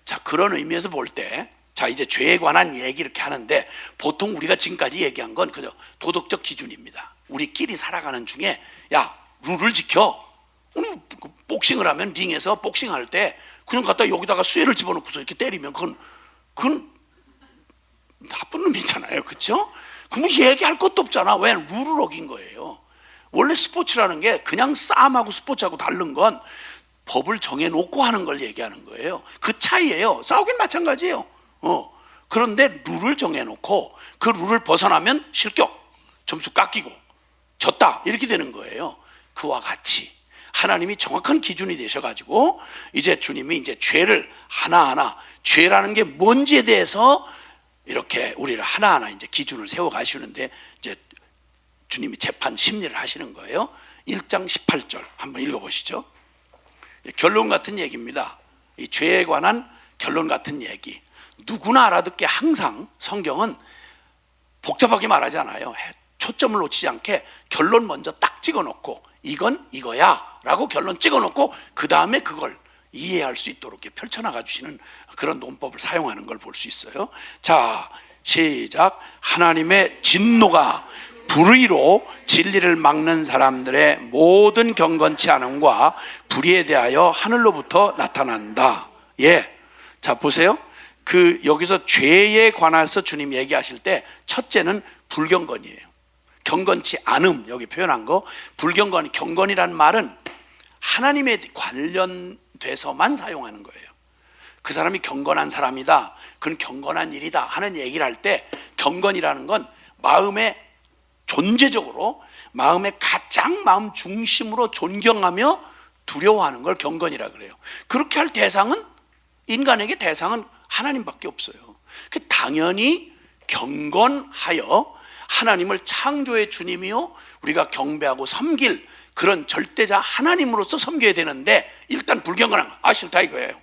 자, 그런 의미에서 볼 때, 자, 이제 죄에 관한 얘기 이렇게 하는데 보통 우리가 지금까지 얘기한 건 그저 도덕적 기준입니다. 우리끼리 살아가는 중에 야, 룰을 지켜. 우리 복싱을 하면 링에서 복싱할 때 그냥 갖다 여기다가 쇠를 집어넣고서 이렇게 때리면 그건 나쁜 놈이잖아요. 그렇죠? 그럼 얘기할 것도 없잖아. 왜? 룰을 어긴 거예요. 원래 스포츠라는 게 그냥 싸움하고 스포츠하고 다른 건 법을 정해놓고 하는 걸 얘기하는 거예요. 그 차이예요. 싸우긴 마찬가지예요. 그런데 룰을 정해놓고 그 룰을 벗어나면 실격, 점수 깎이고 졌다, 이렇게 되는 거예요. 그와 같이 하나님이 정확한 기준이 되셔가지고 이제 주님이 이제 죄를 하나하나, 죄라는 게 뭔지에 대해서 이렇게 우리를 하나하나 이제 기준을 세워 가시는데 이제 주님이 재판 심리를 하시는 거예요. 1장 18절 한번 읽어보시죠. 결론 같은 얘기입니다. 이 죄에 관한 결론 같은 얘기. 누구나 알아듣게 항상 성경은 복잡하게 말하지 않아요. 초점을 놓치지 않게 결론 먼저 딱 찍어놓고 이건 이거야 라고 결론 찍어놓고 그 다음에 그걸 이해할 수 있도록 이렇게 펼쳐나가 주시는 그런 논법을 사용하는 걸 볼 수 있어요. 자, 시작. 하나님의 진노가 불의로 진리를 막는 사람들의 모든 경건치 않음과 불의에 대하여 하늘로부터 나타난다. 예. 자, 보세요. 여기서 죄에 관해서 주님 얘기하실 때 첫째는 불경건이에요. 경건치 않음, 여기 표현한 거. 경건이라는 말은 하나님에 관련돼서만 사용하는 거예요. 그 사람이 경건한 사람이다, 그건 경건한 일이다 하는 얘기를 할 때 경건이라는 건 마음에 존재적으로 마음의 가장 마음 중심으로 존경하며 두려워하는 걸 경건이라 그래요. 그렇게 할 대상은, 인간에게 대상은 하나님밖에 없어요. 당연히 경건하여 하나님을 창조의 주님이요 우리가 경배하고 섬길 그런 절대자 하나님으로서 섬겨야 되는데, 일단 불경건한 거, 싫다 이거예요.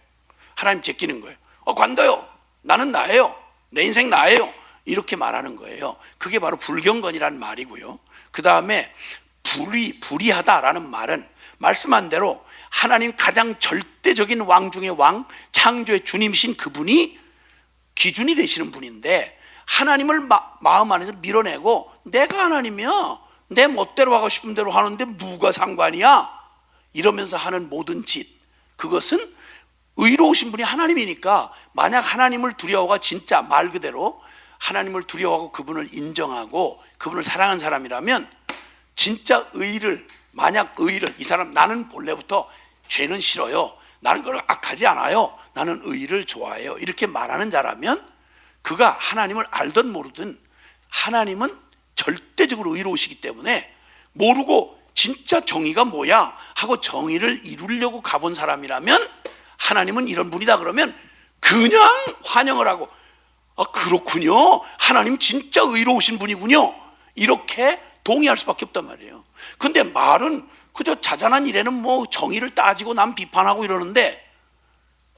하나님 제끼는 거예요. 관둬요. 나는 나예요. 내 인생 나예요. 이렇게 말하는 거예요. 그게 바로 불경건이라는 말이고요. 그 다음에 불의하다라는 말은 말씀한 대로 하나님 가장 절대적인 왕 중의 왕, 창조의 주님이신 그분이 기준이 되시는 분인데, 하나님을 마음 안에서 밀어내고 내가 하나님이야, 내 멋대로 하고 싶은 대로 하는데 누가 상관이야, 이러면서 하는 모든 짓, 그것은 의로우신 분이 하나님이니까, 만약 하나님을 두려워가 진짜 말 그대로 하나님을 두려워하고 그분을 인정하고 그분을 사랑한 사람이라면, 진짜 만약 의를, 이 사람 나는 본래부터 죄는 싫어요, 나는 그걸 악하지 않아요, 나는 의를 좋아해요, 이렇게 말하는 자라면, 그가 하나님을 알든 모르든 하나님은 절대적으로 의로우시기 때문에, 모르고 진짜 정의가 뭐야 하고 정의를 이루려고 가본 사람이라면 하나님은 이런 분이다 그러면 그냥 환영을 하고, 그렇군요, 하나님 진짜 의로우신 분이군요, 이렇게 동의할 수밖에 없단 말이에요. 근데 말은 그저 자잘한 일에는 뭐 정의를 따지고 남 비판하고 이러는데,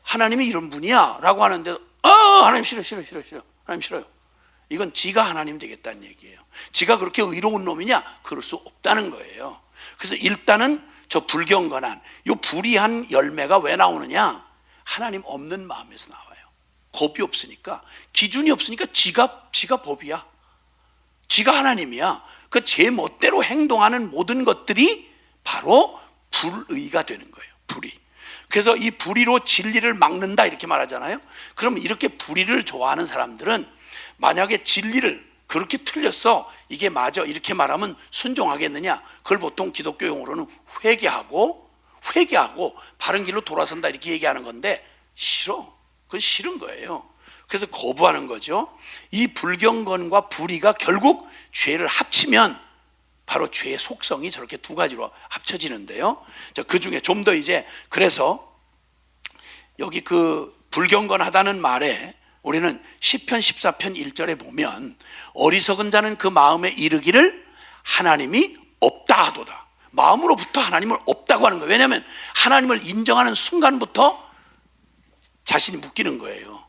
하나님이 이런 분이야 라고 하는데 하나님 싫어, 하나님 싫어요. 이건 지가 하나님 되겠다는 얘기예요. 지가 그렇게 의로운 놈이냐? 그럴 수 없다는 거예요. 그래서 일단은 저 불경건한, 이 불의한 열매가 왜 나오느냐? 하나님 없는 마음에서 나와요. 겁이 없으니까, 기준이 없으니까 지가 법이야. 지가 하나님이야. 그 제 멋대로 행동하는 모든 것들이 바로 불의가 되는 거예요. 불의. 그래서 이 불의로 진리를 막는다 이렇게 말하잖아요. 그럼 이렇게 불의를 좋아하는 사람들은 만약에 진리를 그렇게 틀렸어, 이게 맞아, 이렇게 말하면 순종하겠느냐? 그걸 보통 기독교 용어로는 회개하고 바른 길로 돌아선다 이렇게 얘기하는 건데, 싫어. 그건 싫은 거예요. 그래서 거부하는 거죠. 이 불경건과 불의가 결국 죄를 합치면 바로 죄의 속성이 저렇게 두 가지로 합쳐지는데요. 그 중에 좀 더 이제, 그래서 여기 그 불경건하다는 말에 우리는 시편 14편 1절에 보면, 어리석은 자는 그 마음에 이르기를 하나님이 없다 하도다. 마음으로부터 하나님을 없다고 하는 거예요. 왜냐하면 하나님을 인정하는 순간부터 자신이 묶이는 거예요.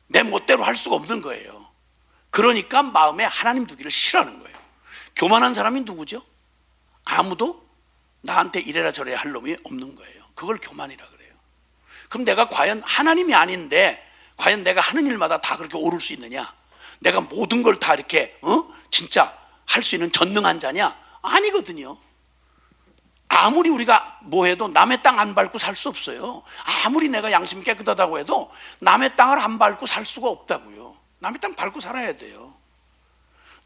내 멋대로 할 수가 없는 거예요. 그러니까 마음에 하나님 두기를 싫어하는 거예요. 교만한 사람이 누구죠? 아무도 나한테 이래라 저래라 할 놈이 없는 거예요. 그걸 교만이라 그래요. 그럼 내가 과연 하나님이 아닌데 과연 내가 하는 일마다 다 그렇게 오를 수 있느냐? 내가 모든 걸 다 이렇게 진짜 할 수 있는 전능한 자냐? 아니거든요. 아무리 우리가 뭐 해도 남의 땅 안 밟고 살 수 없어요. 아무리 내가 양심 깨끗하다고 해도 남의 땅을 안 밟고 살 수가 없다고요. 남의 땅 밟고 살아야 돼요.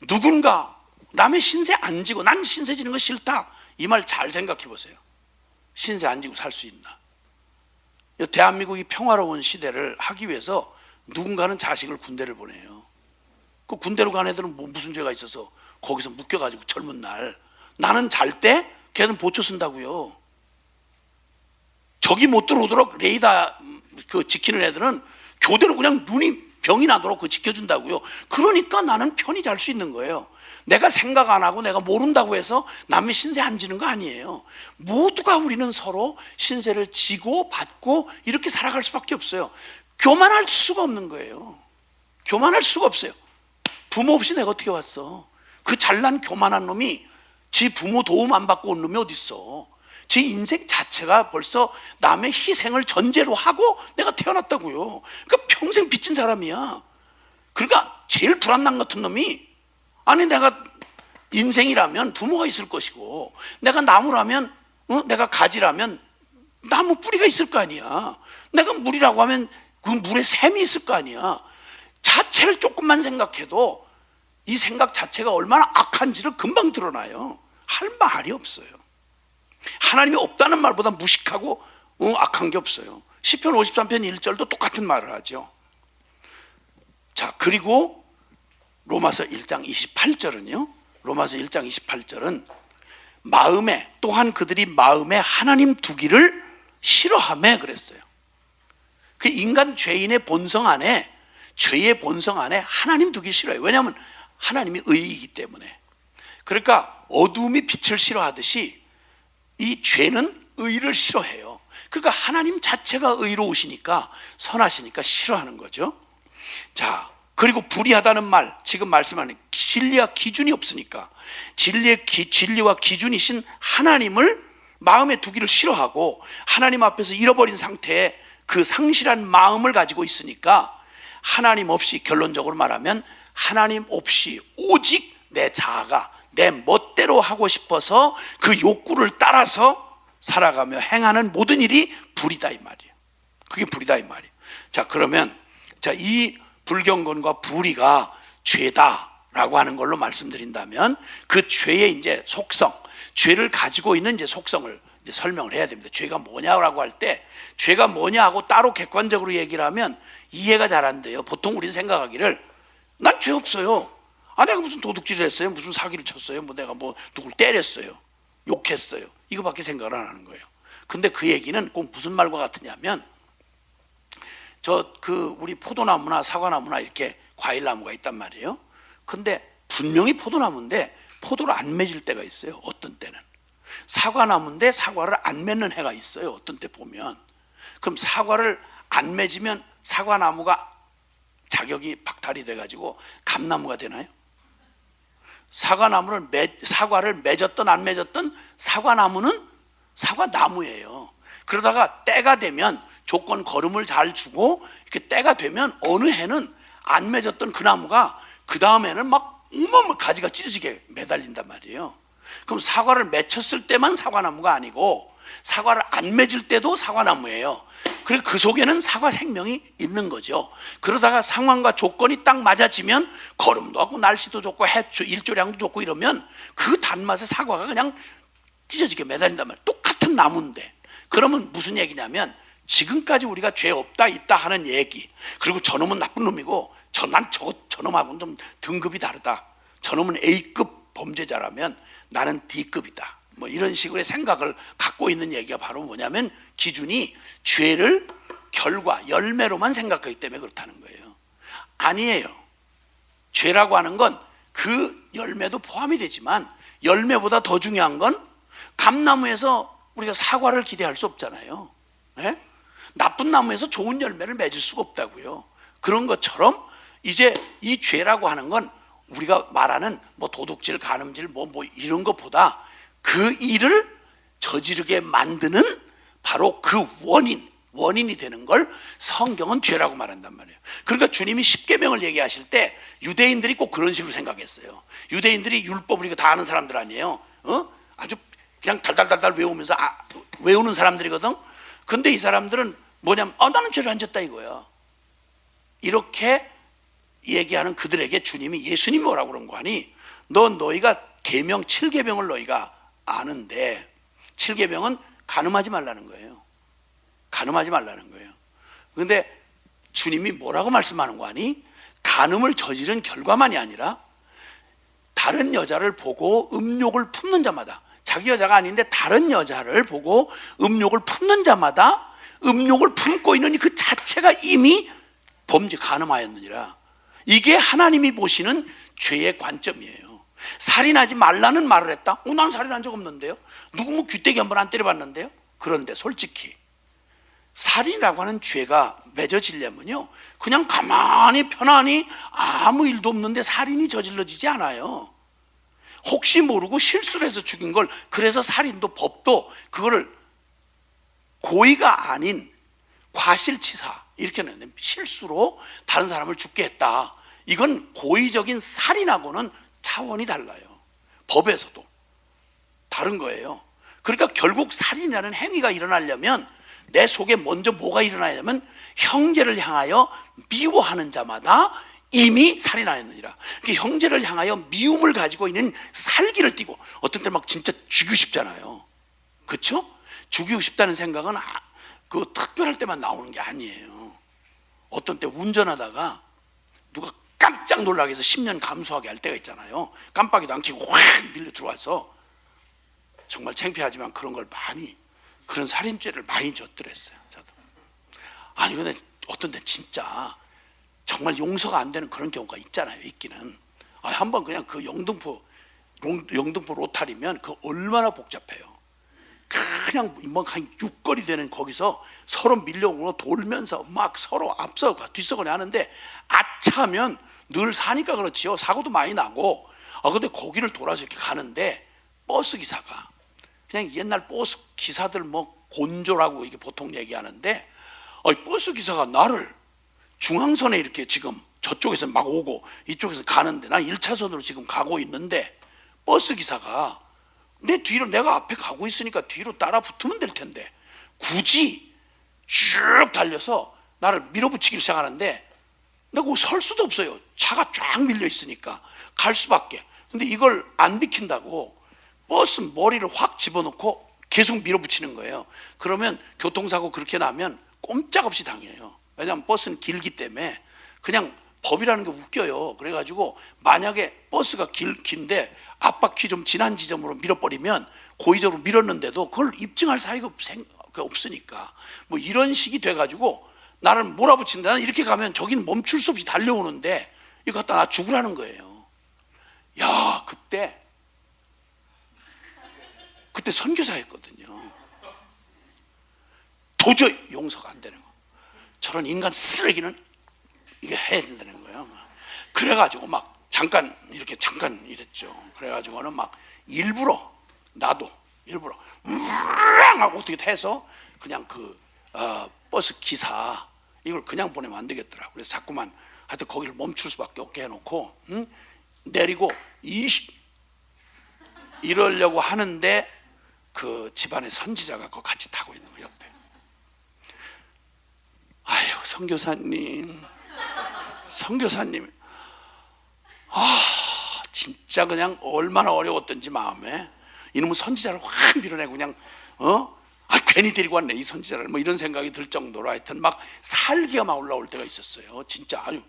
누군가 남의 신세 안 지고, 난 신세 지는 거 싫다, 이 말 잘 생각해 보세요. 신세 안 지고 살 수 있나? 대한민국이 평화로운 시대를 하기 위해서 누군가는 자식을 군대를 보내요. 그 군대로 간 애들은 뭐 무슨 죄가 있어서 거기서 묶여가지고 젊은 날, 나는 잘 때 걔는 보초 쓴다고요. 적이 못 들어오도록 레이더 그 지키는 애들은 교대로 그냥 눈이 병이 나도록 그 지켜준다고요. 그러니까 나는 편히 잘 수 있는 거예요. 내가 생각 안 하고 내가 모른다고 해서 남의 신세 안 지는 거 아니에요. 모두가 우리는 서로 신세를 지고 받고 이렇게 살아갈 수밖에 없어요. 교만할 수가 없는 거예요. 교만할 수가 없어요. 부모 없이 내가 어떻게 왔어? 그 잘난 교만한 놈이 지 부모 도움 안 받고 온 놈이 어딨어? 제 인생 자체가 벌써 남의 희생을 전제로 하고 내가 태어났다고요. 그러니까 평생 빚진 사람이야. 그러니까 제일 불안난 같은 놈이, 아니 내가 인생이라면 부모가 있을 것이고, 내가 나무라면 내가 가지라면 나무 뿌리가 있을 거 아니야. 내가 물이라고 하면 그 물에 샘이 있을 거 아니야. 자체를 조금만 생각해도 이 생각 자체가 얼마나 악한지를 금방 드러나요. 할 말이 없어요. 하나님이 없다는 말보다 무식하고 악한 게 없어요. 시편 53편 1절도 똑같은 말을 하죠. 자, 그리고 로마서 1장 28절은요. 로마서 1장 28절은 마음에, 또한 그들이 마음에 하나님 두기를 싫어하며 그랬어요. 그 인간 죄인의 본성 안에, 죄의 본성 안에 하나님 두기 싫어요. 왜냐하면 하나님이 의이기 때문에. 그러니까 어둠이 빛을 싫어하듯이 이 죄는 의를 싫어해요. 그러니까 하나님 자체가 의로우시니까, 선하시니까 싫어하는 거죠. 자, 그리고 불의하다는 말, 지금 말씀하는 진리와 기준이 없으니까 진리와 기준이신 하나님을 마음에 두기를 싫어하고, 하나님 앞에서 잃어버린 상태에 그 상실한 마음을 가지고 있으니까, 하나님 없이, 결론적으로 말하면 하나님 없이 오직 내 자아가 내 멋대로 하고 싶어서 그 욕구를 따라서 살아가며 행하는 모든 일이 불이다 이 말이에요. 그게 불이다 이 말이에요. 자, 그러면 이 불경건과 불의가 죄다라고 하는 걸로 말씀드린다면, 그 죄의 이제 속성, 죄를 가지고 있는 이제 속성을 이제 설명을 해야 됩니다. 죄가 뭐냐라고 할 때, 죄가 뭐냐 하고 따로 객관적으로 얘기를 하면 이해가 잘 안 돼요. 보통 우리는 생각하기를, 난 죄 없어요. 내가 무슨 도둑질을 했어요? 무슨 사기를 쳤어요? 내가 누굴 때렸어요? 욕했어요? 이거밖에 생각을 안 하는 거예요. 근데 그 얘기는 꼭 무슨 말과 같으냐면, 우리 포도나무나 사과나무나 이렇게 과일나무가 있단 말이에요. 근데 분명히 포도나무인데 포도를 안 맺을 때가 있어요. 어떤 때는. 사과나무인데 사과를 안 맺는 해가 있어요. 어떤 때 보면. 그럼 사과를 안 맺으면 사과나무가 자격이 박탈이 돼가지고 감나무가 되나요? 사과를 맺었든 안 맺었든 사과나무는 사과나무예요. 그러다가 때가 되면, 조건 걸음을 잘 주고 이렇게 때가 되면 어느 해는 안 맺었던 그 나무가 그 다음에는 막 가지가 찢어지게 매달린단 말이에요. 그럼 사과를 맺혔을 때만 사과나무가 아니고, 사과를 안 맺을 때도 사과나무예요. 그리고 그 속에는 사과 생명이 있는 거죠. 그러다가 상황과 조건이 딱 맞아지면, 걸음도 하고 날씨도 좋고 일조량도 좋고 이러면 그 단맛에 사과가 그냥 찢어지게 매달린단 말이에요. 똑같은 나무인데. 그러면 무슨 얘기냐면, 지금까지 우리가 죄 없다 있다 하는 얘기, 그리고 저놈은 나쁜 놈이고 저놈하고는 좀 등급이 다르다, 저놈은 A급 범죄자라면 나는 D급이다, 이런 식으로의 생각을 갖고 있는 얘기가 바로 뭐냐면, 기준이 죄를 결과, 열매로만 생각하기 때문에 그렇다는 거예요. 아니에요. 죄라고 하는 건 그 열매도 포함이 되지만, 열매보다 더 중요한 건, 감나무에서 우리가 사과를 기대할 수 없잖아요. 네? 나쁜 나무에서 좋은 열매를 맺을 수가 없다고요. 그런 것처럼 이제 이 죄라고 하는 건 우리가 말하는 도둑질, 간음질 이런 것보다 그 일을 저지르게 만드는 바로 그 원인이 되는 걸 성경은 죄라고 말한단 말이에요. 그러니까 주님이 십계명을 얘기하실 때 유대인들이 꼭 그런 식으로 생각했어요. 유대인들이 율법을 이거 다 아는 사람들 아니에요. 아주 그냥 달달달달 외우면서 외우는 사람들이거든. 근데 이 사람들은 뭐냐면, 나는 죄를 안 졌다 이거야. 이렇게 얘기하는 그들에게 주님이, 예수님이 뭐라고 그런 거 아니? 너희가 계명 7계명을 너희가 아는데, 7계명은 간음하지 말라는 거예요. 간음하지 말라는 거예요. 그런데 주님이 뭐라고 말씀하는 거 아니? 간음을 저지른 결과만이 아니라 다른 여자를 보고 음욕을 품는 자마다, 자기 여자가 아닌데 다른 여자를 보고 음욕을 품는 자마다 음욕을 품고 있는 그 자체가 이미 범죄, 간음하였느니라. 이게 하나님이 보시는 죄의 관점이에요. 살인하지 말라는 말을 했다? 난 살인한 적 없는데요. 누구 귀때기 한 번 안 때려봤는데요. 그런데 솔직히 살인이라고 하는 죄가 맺어지려면요, 그냥 가만히 편안히 아무 일도 없는데 살인이 저질러지지 않아요. 혹시 모르고 실수를 해서 죽인 걸, 그래서 살인도 법도 그거를 고의가 아닌 과실치사 이렇게 하는, 실수로 다른 사람을 죽게 했다, 이건 고의적인 살인하고는 차원이 달라요. 법에서도 다른 거예요. 그러니까 결국 살인이라는 행위가 일어나려면 내 속에 먼저 뭐가 일어나냐면, 형제를 향하여 미워하는 자마다 이미 살인하였느니라. 형제를 향하여 미움을 가지고 있는 살기를 띠고, 어떤 때 막 진짜 죽이고 싶잖아요. 그렇죠? 죽이고 싶다는 생각은 그 특별할 때만 나오는 게 아니에요. 어떤 때 운전하다가 누가 깜짝 놀라게 해서 10년 감수하게 할 때가 있잖아요. 깜빡이도 안 켜고 확 밀려 들어와서 정말 창피하지만 그런 걸 많이, 그런 살인죄를 많이 졌더랬어요. 저도. 아니 근데 어떤 데 진짜 정말 용서가 안 되는 그런 경우가 있잖아요. 있기는. 한번 그냥 그 영등포 로탈이면 그 얼마나 복잡해요. 그냥 뭐 한 6거리 되는 거기서 서로 밀려오고 돌면서 막 서로 앞서고 뒤서거나 하는데 아차하면 늘 사니까 그렇지요. 사고도 많이 나고. 근데 거기를 돌아서 이렇게 가는데 버스 기사가 그냥 옛날 버스 기사들 뭐 곤조라고 이게 보통 얘기하는데 버스 기사가 나를 중앙선에 이렇게 지금 저쪽에서 막 오고 이쪽에서 가는데 난 1차선으로 지금 가고 있는데 버스 기사가 내 뒤로, 내가 앞에 가고 있으니까 뒤로 따라 붙으면 될 텐데 굳이 쭉 달려서 나를 밀어붙이기 시작하는데 내가 설 수도 없어요. 차가 쫙 밀려 있으니까 갈 수밖에. 근데 이걸 안 비킨다고 버스 머리를 확 집어넣고 계속 밀어붙이는 거예요. 그러면 교통사고 그렇게 나면 꼼짝없이 당해요. 왜냐하면 버스는 길기 때문에. 그냥 법이라는 게 웃겨요. 그래가지고 만약에 버스가 긴데 앞바퀴 좀 지난 지점으로 밀어버리면 고의적으로 밀었는데도 그걸 입증할 사유가 없으니까 뭐 이런 식이 돼가지고 나를 몰아붙인다. 나는 이렇게 가면 저기는 멈출 수 없이 달려오는데 이거 갖다 나 죽으라는 거예요. 야, 그때 선교사였거든요. 도저히 용서가 안 되는 거. 저런 인간 쓰레기는 이게 해야 된다는 거예요. 그래가지고 막 잠깐 이랬죠. 그래가지고는 막 나도 일부러 하고 어떻게 해서 그냥 그 버스 기사 이걸 그냥 보내면 안 되겠더라고. 그래서 자꾸만 하여튼 거기를 멈출 수밖에 없게 해놓고 내리고 이러려고 하는데 그 집안의 선지자가 그거 같이 타고 있는 거 옆에. 아유 선교사님 진짜 그냥 얼마나 어려웠던지 마음에 이놈의 선지자를 확 밀어내고 그냥 괜히 데리고 왔네 이 선지자를 뭐 이런 생각이 들 정도로 하여튼 막 살기가 막 올라올 때가 있었어요. 진짜 아주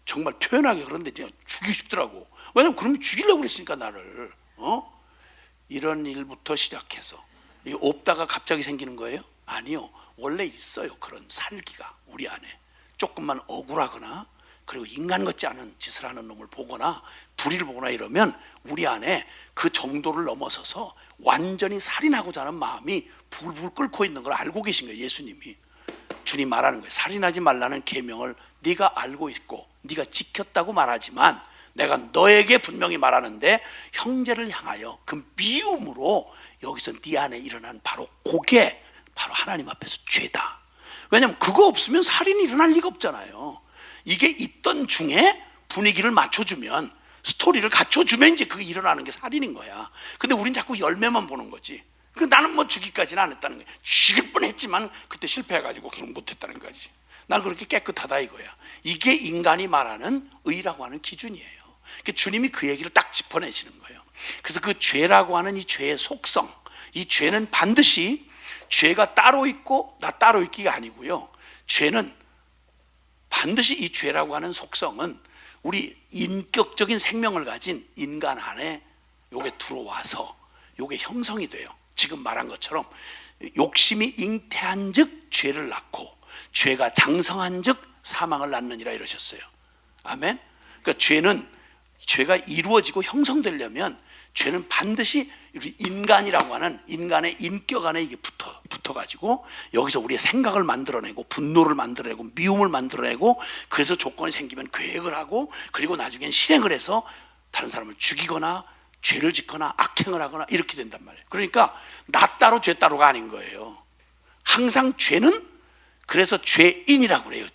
정말 표현하기 그런데 진짜 죽이고 싶더라고. 왜냐면 그러면 죽이려고 그랬으니까 나를. 이런 일부터 시작해서 이게 없다가 갑자기 생기는 거예요? 아니요. 원래 있어요. 그런 살기가 우리 안에. 조금만 억울하거나 그리고 인간 같지 않은 짓을 하는 놈을 보거나 불의를 보거나 이러면 우리 안에 그 정도를 넘어서서 완전히 살인하고자 하는 마음이 불불 끓고 있는 걸 알고 계신 거예요. 예수님이. 주님 말하는 거예요. 살인하지 말라는 계명을 네가 알고 있고 네가 지켰다고 말하지만 내가 너에게 분명히 말하는데 형제를 향하여 그 미움으로 여기서 네 안에 일어난 바로 그게 바로 하나님 앞에서 죄다. 왜냐하면 그거 없으면 살인이 일어날 리가 없잖아요. 이게 있던 중에 분위기를 맞춰주면 스토리를 갖춰주면 이제 그게 일어나는 게 살인인 거야. 근데 우린 자꾸 열매만 보는 거지. 나는 뭐 죽이까지는 안 했다는 거야. 죽일 뻔했지만 그때 실패해가지고 그냥 못했다는 거지. 난 그렇게 깨끗하다 이거야. 이게 인간이 말하는 의라고 하는 기준이에요. 주님이 그 얘기를 딱 짚어내시는 거예요. 그래서 그 죄라고 하는 이 죄의 속성, 이 죄는 반드시 죄가 따로 있고 나 따로 있기가 아니고요. 죄는 반드시 이 죄라고 하는 속성은 우리 인격적인 생명을 가진 인간 안에 요게 들어와서 요게 형성이 돼요. 지금 말한 것처럼 욕심이 잉태한 즉 죄를 낳고 죄가 장성한 즉 사망을 낳느니라 이러셨어요. 아멘. 그러니까 죄가 이루어지고 형성되려면 죄는 반드시 우리 인간이라고 하는 인간의 인격 안에 이게 붙어가지고 여기서 우리의 생각을 만들어내고 분노를 만들어내고 미움을 만들어내고 그래서 조건이 생기면 계획을 하고 그리고 나중엔 실행을 해서 다른 사람을 죽이거나 죄를 짓거나 악행을 하거나 이렇게 된단 말이에요. 그러니까 나 따로 죄 따로가 아닌 거예요. 항상 죄는 그래서 죄인이라고 그래요.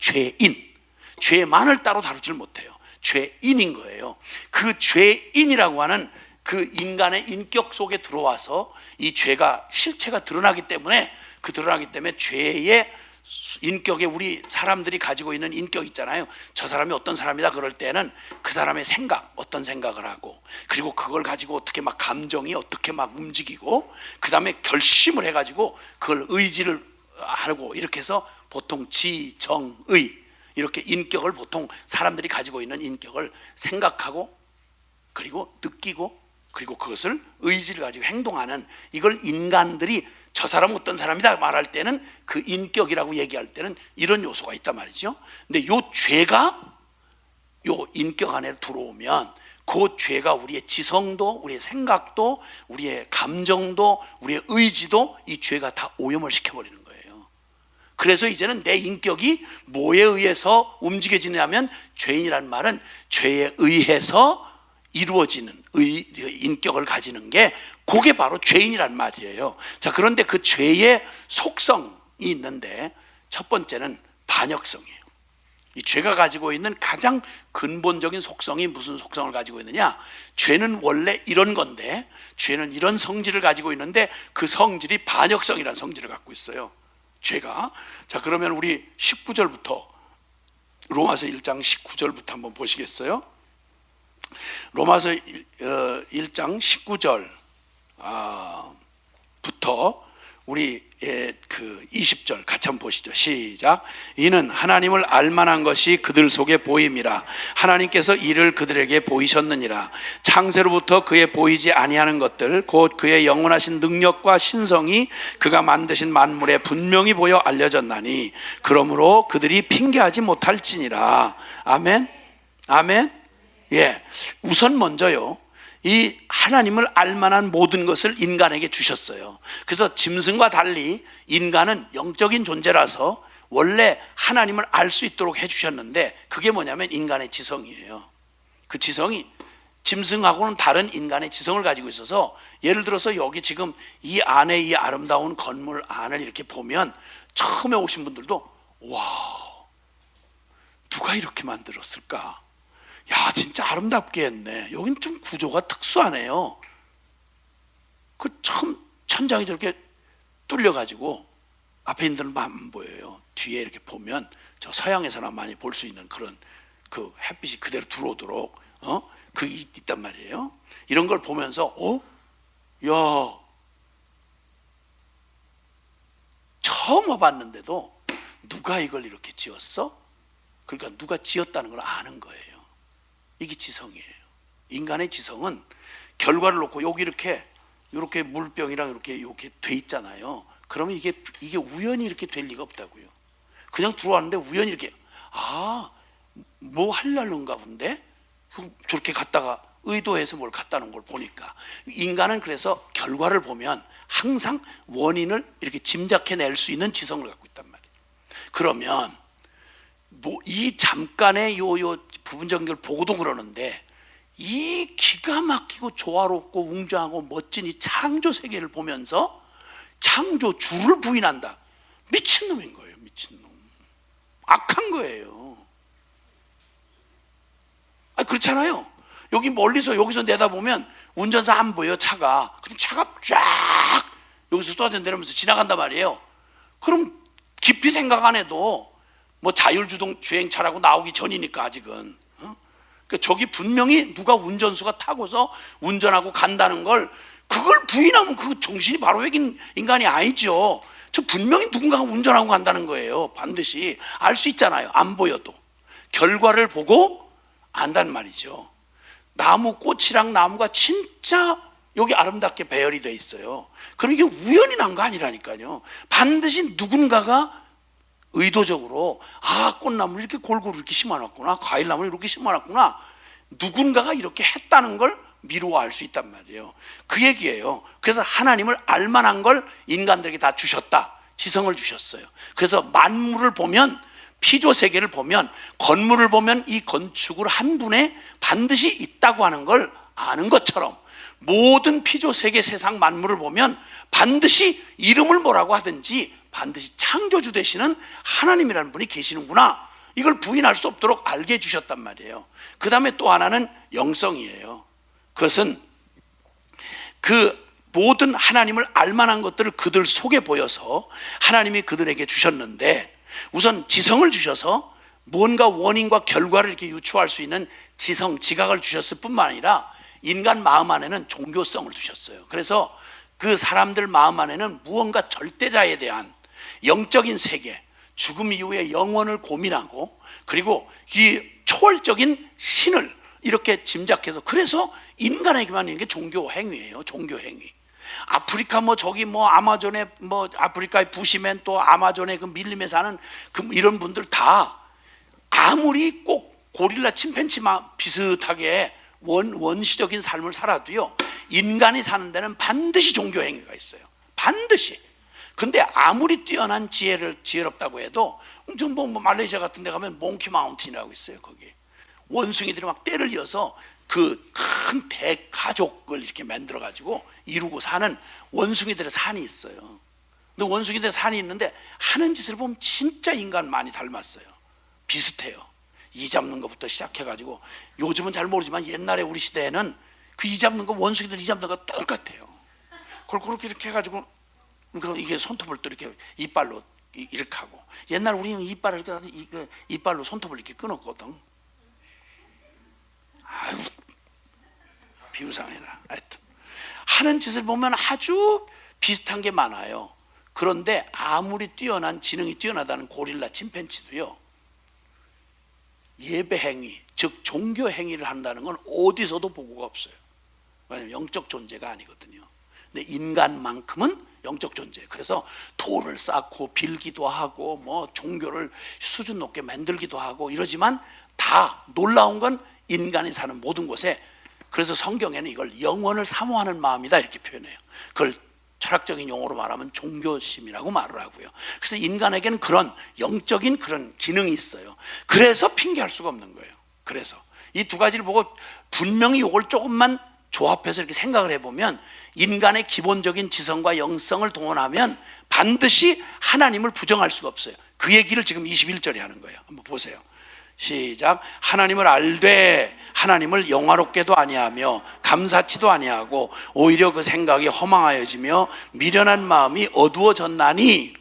죄만을 따로 다루질 못해요. 죄인인 거예요. 그 죄인이라고 하는 그 인간의 인격 속에 들어와서 이 죄가 실체가 드러나기 때문에 죄의 인격에 우리 사람들이 가지고 있는 인격 있잖아요. 저 사람이 어떤 사람이다 그럴 때는 그 사람의 어떤 생각을 하고 그리고 그걸 가지고 어떻게 막 감정이 어떻게 막 움직이고 그 다음에 결심을 해가지고 그걸 의지를 하고 이렇게 해서 보통 지정의 이렇게 인격을 보통 사람들이 가지고 있는 인격을 생각하고 그리고 느끼고 그리고 그것을 의지를 가지고 행동하는, 이걸 인간들이 저 사람 어떤 사람이다 말할 때는 그 인격이라고 얘기할 때는 이런 요소가 있단 말이죠. 근데 요 죄가 요 인격 안에 들어오면 그 죄가 우리의 지성도, 우리의 생각도, 우리의 감정도, 우리의 의지도 이 죄가 다 오염을 시켜버리는 거예요. 그래서 이제는 내 인격이 뭐에 의해서 움직여지냐면, 죄인이란 말은 죄에 의해서 이루어지는 인격을 가지는 게, 그게 바로 죄인이란 말이에요. 자, 그런데 그 죄의 속성이 있는데 첫 번째는 반역성이에요. 이 죄가 가지고 있는 가장 근본적인 속성이 무슨 속성을 가지고 있느냐? 죄는 원래 이런 건데, 죄는 이런 성질을 가지고 있는데 그 성질이 반역성이라는 성질을 갖고 있어요, 죄가. 자, 그러면 우리 19절부터, 로마서 1장 19절부터 한번 보시겠어요? 로마서 1장 19절부터 우리 그 20절 같이 한번 보시죠. 시작. 이는 하나님을 알만한 것이 그들 속에 보임이라. 하나님께서 이를 그들에게 보이셨느니라. 창세로부터 그의 보이지 아니하는 것들, 곧 그의 영원하신 능력과 신성이 그가 만드신 만물에 분명히 보여 알려졌나니, 그러므로 그들이 핑계하지 못할지니라. 아멘. 아멘. 예, 우선 먼저요, 이 하나님을 알만한 모든 것을 인간에게 주셨어요. 그래서 짐승과 달리 인간은 영적인 존재라서 원래 하나님을 알 수 있도록 해주셨는데, 그게 뭐냐면 인간의 지성이에요. 그 지성이 짐승하고는 다른 인간의 지성을 가지고 있어서, 예를 들어서 여기 지금 이 안에 이 아름다운 건물 안을 이렇게 보면 처음에 오신 분들도 와, 누가 이렇게 만들었을까? 야, 진짜 아름답게 했네. 여긴 좀 구조가 특수하네요. 그 처음 천장이 저렇게 뚫려가지고 앞에 있는 데는 안 보여요. 뒤에 이렇게 보면 저 서양에서나 많이 볼 수 있는 그런 그 햇빛이 그대로 들어오도록 그게 있단 말이에요. 이런 걸 보면서 야, 처음 와봤는데도 누가 이걸 이렇게 지었어? 그러니까 누가 지었다는 걸 아는 거예요. 이게 지성이에요. 인간의 지성은 결과를 놓고 여기 이렇게 물병이랑 이렇게 돼 있잖아요. 그러면 이게 우연히 이렇게 될 리가 없다고요. 그냥 들어왔는데 우연히 이렇게 뭐 하려는가 본데 저렇게 갔다가 의도해서 뭘 갔다는 걸 보니까, 인간은 그래서 결과를 보면 항상 원인을 이렇게 짐작해낼 수 있는 지성을 갖고 있단 말이에요. 그러면 이 잠깐의 요 부분적인 걸 보고도 그러는데, 이 기가 막히고 조화롭고 웅장하고 멋진 이 창조 세계를 보면서 창조주를 부인한다. 미친놈인 거예요. 미친놈. 악한 거예요. 그렇잖아요. 여기 멀리서 여기서 내다보면 운전사 안 보여, 차가. 그럼 차가 쫙 여기서 쏟아져 내려오면서 지나간단 말이에요. 그럼 깊이 생각 안 해도 뭐 자율주행 주행차라고 나오기 전이니까 아직은. 그러니까 저기 분명히 누가 운전수가 타고서 운전하고 간다는 걸, 그걸 부인하면 그 정신이 바로 외긴 인간이 아니죠. 저 분명히 누군가가 운전하고 간다는 거예요. 반드시 알 수 있잖아요. 안 보여도 결과를 보고 안단 말이죠. 나무 꽃이랑 나무가 진짜 여기 아름답게 배열이 돼 있어요. 그럼 이게 우연히 난 거 아니라니까요. 반드시 누군가가 의도적으로 꽃나무를 이렇게 골고루 이렇게 심어놨구나, 과일나무를 이렇게 심어놨구나, 누군가가 이렇게 했다는 걸 미루어 알 수 있단 말이에요. 그 얘기예요. 그래서 하나님을 알만한 걸 인간들에게 다 주셨다. 지성을 주셨어요. 그래서 만물을 보면, 피조세계를 보면, 건물을 보면 이 건축을 한 분에 반드시 있다고 하는 걸 아는 것처럼, 모든 피조세계 세상 만물을 보면 반드시 이름을 뭐라고 하든지 반드시 창조주 되시는 하나님이라는 분이 계시는구나, 이걸 부인할 수 없도록 알게 해주셨단 말이에요. 그 다음에 또 하나는 영성이에요. 그것은 그 모든 하나님을 알만한 것들을 그들 속에 보여서 하나님이 그들에게 주셨는데, 우선 지성을 주셔서 뭔가 원인과 결과를 이렇게 유추할 수 있는 지성, 지각을 주셨을 뿐만 아니라 인간 마음 안에는 종교성을 두셨어요. 그래서 그 사람들 마음 안에는 무언가 절대자에 대한 영적인 세계, 죽음 이후의 영원을 고민하고, 그리고 이 초월적인 신을, 이렇게 짐작해서, 그래서 인간에게만 있는 게 종교 행위예요. 종교 행위. 아프리카 저기 아마존에 아프리카의 부시맨, 또 아마존에 그 밀림에 사는 이런 분들 다 아무리 꼭 고릴라 침팬지 비슷하게 원시적인 삶을 살아도요, 인간이 사는 데는 반드시 종교 행위가 있어요. 반드시. 근데 아무리 뛰어난 지혜롭다고 해도 좀 말레이시아 같은 데 가면 몽키 마운틴이라고 있어요. 거기 원숭이들이 막 떼를 이어서 그 큰 대가족을 이렇게 만들어 가지고 이루고 사는 원숭이들의 산이 있어요. 근데 원숭이들의 산이 있는데 하는 짓을 보면 진짜 인간 많이 닮았어요. 비슷해요. 이 잡는 것부터 시작해 가지고, 요즘은 잘 모르지만 옛날에 우리 시대에는 그 이 잡는 거, 원숭이들 이 잡는 거 똑같아요. 그걸 그렇게 이렇게 해 가지고 이게 손톱을 또 이렇게 이빨로 이렇게 하고, 옛날 우리는 이빨을 이렇게 이빨로 손톱을 이렇게 끊었거든. 아유, 비우상해라. 하여튼 하는 짓을 보면 아주 비슷한 게 많아요. 그런데 아무리 지능이 뛰어나다는 고릴라 침팬지도요, 예배 행위, 즉 종교 행위를 한다는 건 어디서도 보고가 없어요. 왜냐하면 영적 존재가 아니거든요. 근데 인간만큼은 영적 존재. 그래서 돌을 쌓고 빌기도 하고 종교를 수준 높게 만들기도 하고 이러지만, 다 놀라운 건 인간이 사는 모든 곳에, 그래서 성경에는 이걸 영원을 사모하는 마음이다 이렇게 표현해요. 그걸 철학적인 용어로 말하면 종교심이라고 말을 하고요. 그래서 인간에게는 그런 영적인 그런 기능이 있어요. 그래서 핑계할 수가 없는 거예요. 그래서 이 두 가지를 보고 분명히 이걸 조금만 조합해서 이렇게 생각을 해보면, 인간의 기본적인 지성과 영성을 동원하면 반드시 하나님을 부정할 수가 없어요. 그 얘기를 지금 21절에 하는 거예요. 한번 보세요. 시작. 하나님을 알되 하나님을 영화롭게도 아니하며 감사치도 아니하고 오히려 그 생각이 허망하여지며 미련한 마음이 어두워졌나니,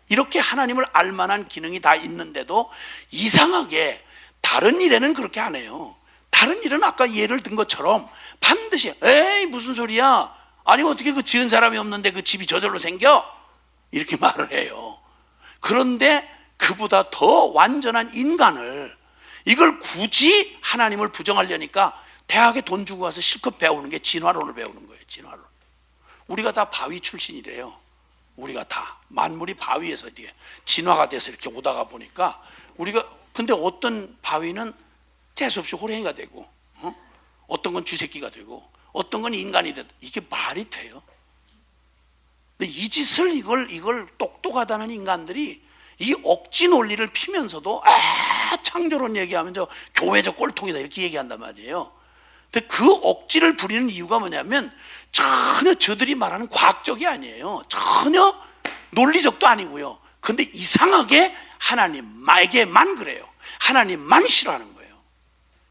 이렇게 하나님을 알만한 기능이 다 있는데도 이상하게 다른 일에는 그렇게 안 해요. 다른 일은 아까 예를 든 것처럼 반드시 에이 무슨 소리야, 아니 어떻게 그 지은 사람이 없는데 그 집이 저절로 생겨? 이렇게 말을 해요. 그런데 그보다 더 완전한 인간을, 이걸 굳이 하나님을 부정하려니까 대학에 돈 주고 가서 실컷 배우는 게 진화론을 배우는 거예요. 진화론. 우리가 다 바위 출신이래요. 우리가 다 만물이 바위에서 이제 진화가 돼서 이렇게 오다가 보니까, 우리가 근데 어떤 바위는 재수없이 호랭이가 되고, 어떤 건 쥐새끼가 되고, 어떤 건 인간이 되고, 이게 말이 돼요? 근데 이 짓을 이걸 똑똑하다는 인간들이 이 억지 논리를 피면서도 창조론 얘기하면 저 교회적 꼴통이다 이렇게 얘기한단 말이에요. 근데 그 억지를 부리는 이유가 뭐냐면, 전혀 저들이 말하는 과학적이 아니에요. 전혀 논리적도 아니고요. 근데 이상하게 하나님에게만 그래요. 하나님만 싫어하는 거예요.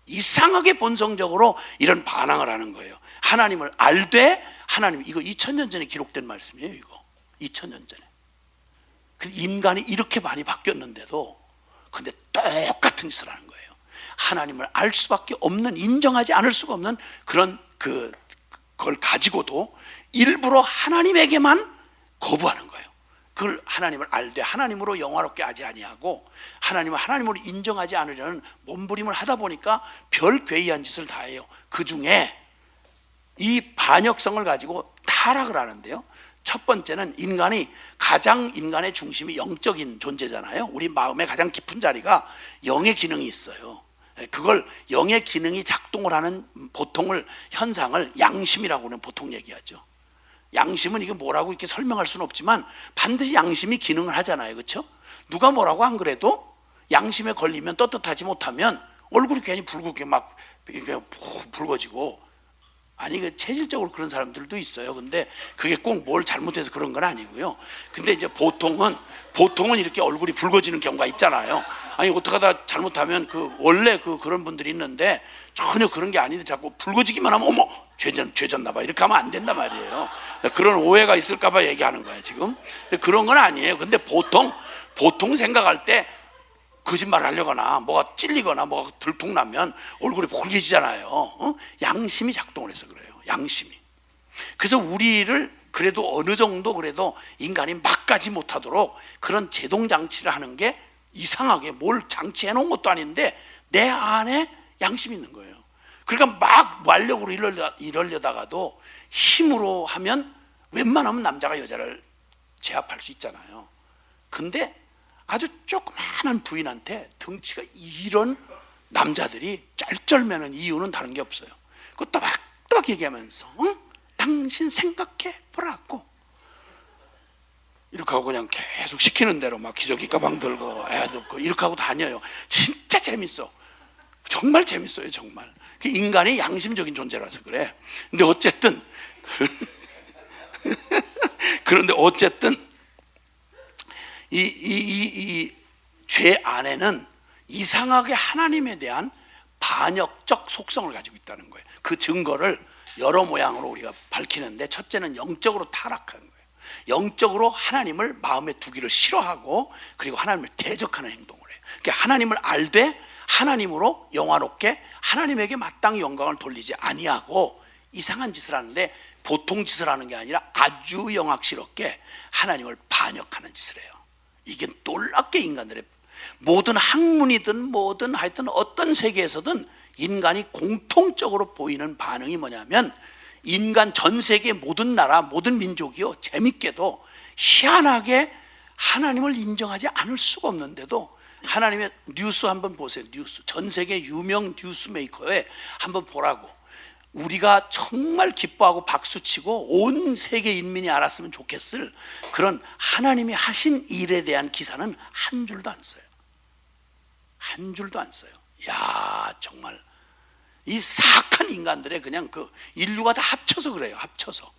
이상하게 본성적으로 이런 반항을 하는 거예요. 하나님을 알되 하나님, 이거 2000년 전에 기록된 말씀이에요. 이거 2000년 전에. 인간이 이렇게 많이 바뀌었는데도 근데 똑같은 짓을 하는 거예요. 하나님을 알 수밖에 없는, 인정하지 않을 수가 없는 그런 그걸 가지고도 일부러 하나님에게만 거부하는 거예요. 그걸 하나님을 알되 하나님으로 영화롭게 하지 아니하고 하나님을 하나님으로 인정하지 않으려는 몸부림을 하다 보니까 별 괴이한 짓을 다 해요. 그 중에 이 반역성을 가지고 타락을 하는데요, 첫 번째는 인간이 가장, 인간의 중심이 영적인 존재잖아요. 우리 마음의 가장 깊은 자리가 영의 기능이 있어요. 그걸 영의 기능이 작동을 하는 현상을 양심이라고는 보통 얘기하죠. 양심은 이게 뭐라고 이렇게 설명할 수는 없지만 반드시 양심이 기능을 하잖아요. 그렇죠? 누가 뭐라고 안 그래도 양심에 걸리면, 떳떳하지 못하면 얼굴이 괜히 붉게 막 이렇게 붉어지고, 아니 그 체질적으로 그런 사람들도 있어요. 근데 그게 꼭 뭘 잘못해서 그런 건 아니고요. 근데 이제 보통은 이렇게 얼굴이 붉어지는 경우가 있잖아요. 아니 어떡하다 잘못하면 원래 그런 분들이 있는데 전혀 그런 게 아닌데 자꾸 붉어지기만 하면 어머 죄졌나 봐 이렇게 하면 안 된단 말이에요. 그런 오해가 있을까 봐 얘기하는 거예요 지금. 근데 그런 건 아니에요. 근데 보통 생각할 때 거짓말 하려거나 뭐가 찔리거나 뭐가 들통나면 얼굴이 붉어지잖아요. 양심이 작동을 해서 그래요. 양심이. 그래서 우리를 그래도 어느 정도 그래도 인간이 막가지 못하도록 그런 제동장치를 하는 게, 이상하게 뭘 장치해 놓은 것도 아닌데 내 안에 양심이 있는 거예요. 그러니까 막 완력으로 이러려다가도 힘으로 하면 웬만하면 남자가 여자를 제압할 수 있잖아요. 근데 아주 조그마한 부인한테 덩치가 이런 남자들이 쩔쩔매는 이유는 다른 게 없어요. 그 또박또박 얘기하면서 응? 당신 생각해 보라고 이렇게 하고 그냥 계속 시키는 대로 막 기저귀 가방 들고 애도 없고 이렇게 하고 다녀요. 진짜 재밌어. 정말 재밌어요. 정말 그 인간이 양심적인 존재라서 그래. 근데 어쨌든 그런데 어쨌든 이 죄 안에는 이상하게 하나님에 대한 반역적 속성을 가지고 있다는 거예요. 그 증거를 여러 모양으로 우리가 밝히는데, 첫째는 영적으로 타락한 거예요. 영적으로 하나님을 마음에 두기를 싫어하고, 그리고 하나님을 대적하는 행동을 해요. 그러니까 하나님을 알되 하나님으로 영화롭게 하나님에게 마땅히 영광을 돌리지 아니하고 이상한 짓을 하는데, 보통 짓을 하는 게 아니라 아주 영악스럽게 하나님을 반역하는 짓을 해요. 이게 놀랍게 인간들의 모든 학문이든 뭐든 하여튼 어떤 세계에서든 인간이 공통적으로 보이는 반응이 뭐냐면, 인간 전 세계 모든 나라 모든 민족이요, 재밌게도 희한하게 하나님을 인정하지 않을 수가 없는데도 하나님의 뉴스 한번 보세요. 뉴스 전 세계 유명 뉴스 메이커에 한번 보라고. 우리가 정말 기뻐하고 박수치고 온 세계 인민이 알았으면 좋겠을 그런 하나님이 하신 일에 대한 기사는 한 줄도 안 써요. 한 줄도 안 써요. 야, 정말 이 사악한 인간들의 그냥 그 인류가 다 합쳐서 그래요. 합쳐서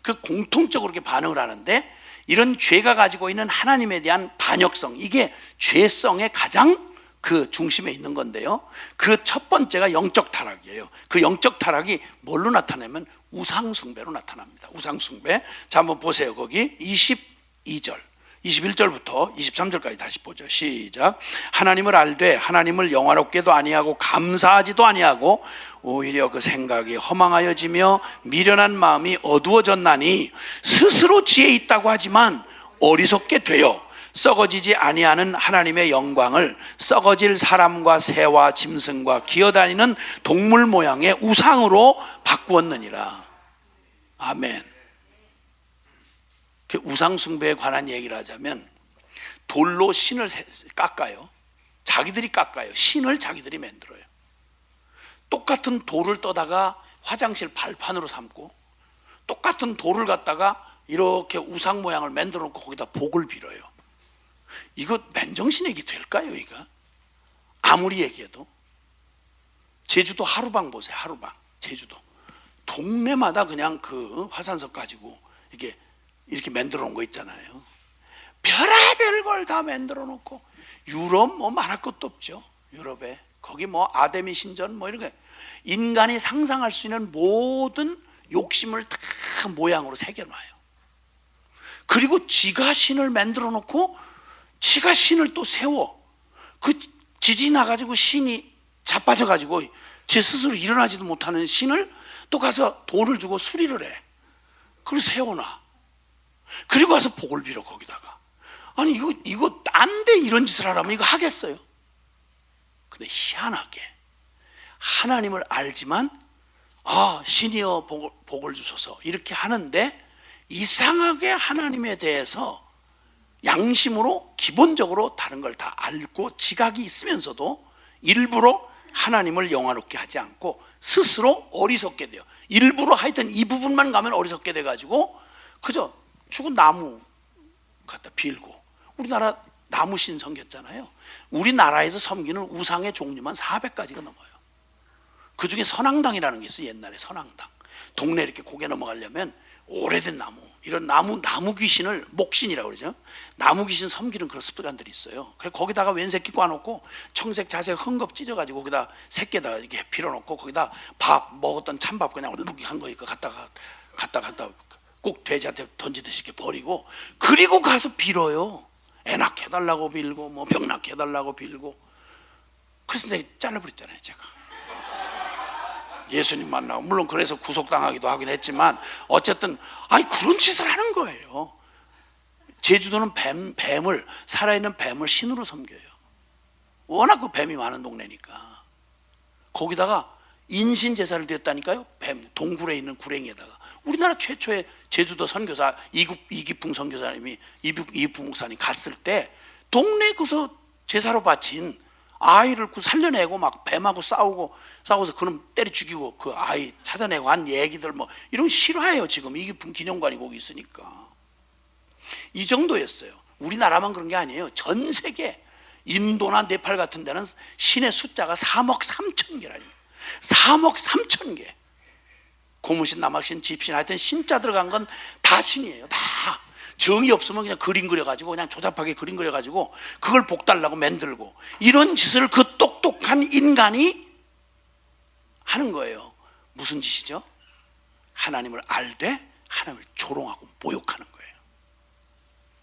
그 공통적으로 이렇게 반응을 하는데, 이런 죄가 가지고 있는 하나님에 대한 반역성, 이게 죄성의 가장 그 중심에 있는 건데요, 그 첫 번째가 영적 타락이에요. 그 영적 타락이 뭘로 나타나면 우상 숭배로 나타납니다. 우상 숭배. 자, 한번 보세요. 거기 22절 21절부터 23절까지 다시 보죠. 시작. 하나님을 알되 하나님을 영화롭게도 아니하고 감사하지도 아니하고 오히려 그 생각이 허망하여지며 미련한 마음이 어두워졌나니, 스스로 지혜 있다고 하지만 어리석게 되어 썩어지지 아니하는 하나님의 영광을 썩어질 사람과 새와 짐승과 기어다니는 동물 모양의 우상으로 바꾸었느니라. 아멘. 그 우상 숭배에 관한 얘기를 하자면, 돌로 신을 깎아요. 자기들이 깎아요. 신을 자기들이 만들어요. 똑같은 돌을 떠다가 화장실 발판으로 삼고, 똑같은 돌을 갖다가 이렇게 우상 모양을 만들어 놓고 거기다 복을 빌어요. 이거 맨정신 얘기 될까요? 이거 아무리 얘기해도. 제주도 하루방 보세요. 하루방. 제주도 동네마다 그냥 그 화산석 가지고 이렇게 만들어 놓은 거 있잖아요. 별의별 걸 다 만들어 놓고, 유럽 뭐 말할 것도 없죠. 유럽에 거기 뭐 아데미 신전 뭐 이런 게, 인간이 상상할 수 있는 모든 욕심을 다 모양으로 새겨놔요. 그리고 지가 신을 만들어 놓고 지가 신을 또 세워. 그 지진이 나가지고 신이 자빠져가지고 제 스스로 일어나지도 못하는 신을 또 가서 돈을 주고 수리를 해. 그걸 세워놔. 그리고 가서 복을 빌어 거기다가. 아니 이거 딴 데 이런 짓을 하라면 이거 하겠어요? 근데 희한하게 하나님을 알지만 신이여 복을 주소서 이렇게 하는데, 이상하게 하나님에 대해서 양심으로 기본적으로 다른 걸 다 알고 지각이 있으면서도 일부러 하나님을 영화롭게 하지 않고 스스로 어리석게 돼요. 일부러 하여튼 이 부분만 가면 어리석게 돼가지고 그저 죽은 나무 갖다 빌고. 우리나라 나무신 섬겼잖아요. 우리나라에서 섬기는 우상의 종류만 400가지가 넘어요. 그 중에 선앙당이라는 게 있어요. 옛날에 선앙당. 동네 이렇게 고개 넘어가려면 오래된 나무, 이런 나무 귀신을 목신이라고 그러죠. 나무 귀신 섬기는 그런 습관들이 있어요. 그래서 거기다가 웬 새끼 꽈놓고 청색 자색 헝겊 찢어가지고 거기다 새끼에다 이렇게 빌어놓고 거기다 밥 먹었던 찬밥 그냥 얼룩한 거 이거 갖다가 꼭 돼지한테 던지듯이 이렇게 버리고, 그리고 가서 빌어요. 애 낳게 해달라고 빌고 뭐 병 낳게 해달라고 빌고. 그래서 내가 잘라버렸잖아요. 제가 예수님 만나고, 물론 그래서 구속당하기도 하긴 했지만 어쨌든 그런 짓을 하는 거예요. 제주도는 뱀을 살아있는 뱀을 신으로 섬겨요. 워낙 그 뱀이 많은 동네니까. 거기다가 인신 제사를 드렸다니까요. 뱀, 동굴에 있는 구랭이에다가. 우리나라 최초의 제주도 선교사 이기풍 선교사님이 이기풍 목사님 갔을 때 동네 그서 제사로 바친 아이를 그 살려내고 막 뱀하고 싸워서 그놈 때려 죽이고 그 아이 찾아내고 한 얘기들 뭐 이런 거 싫어해요. 지금 이기풍 기념관이 거기 있으니까. 이 정도였어요. 우리나라만 그런 게 아니에요. 전 세계 인도나 네팔 같은 데는 신의 숫자가 3억 3천 개라니. 3억 3천 개. 고무신, 남학신, 집신 하여튼 신자 들어간 건 다 신이에요. 다. 정이 없으면 그냥 그림 그려가지고 그냥 조잡하게 그림 그려가지고 그걸 복 달라고 만들고 이런 짓을 그 똑똑한 인간이 하는 거예요. 무슨 짓이죠? 하나님을 알되 하나님을 조롱하고 모욕하는 거예요.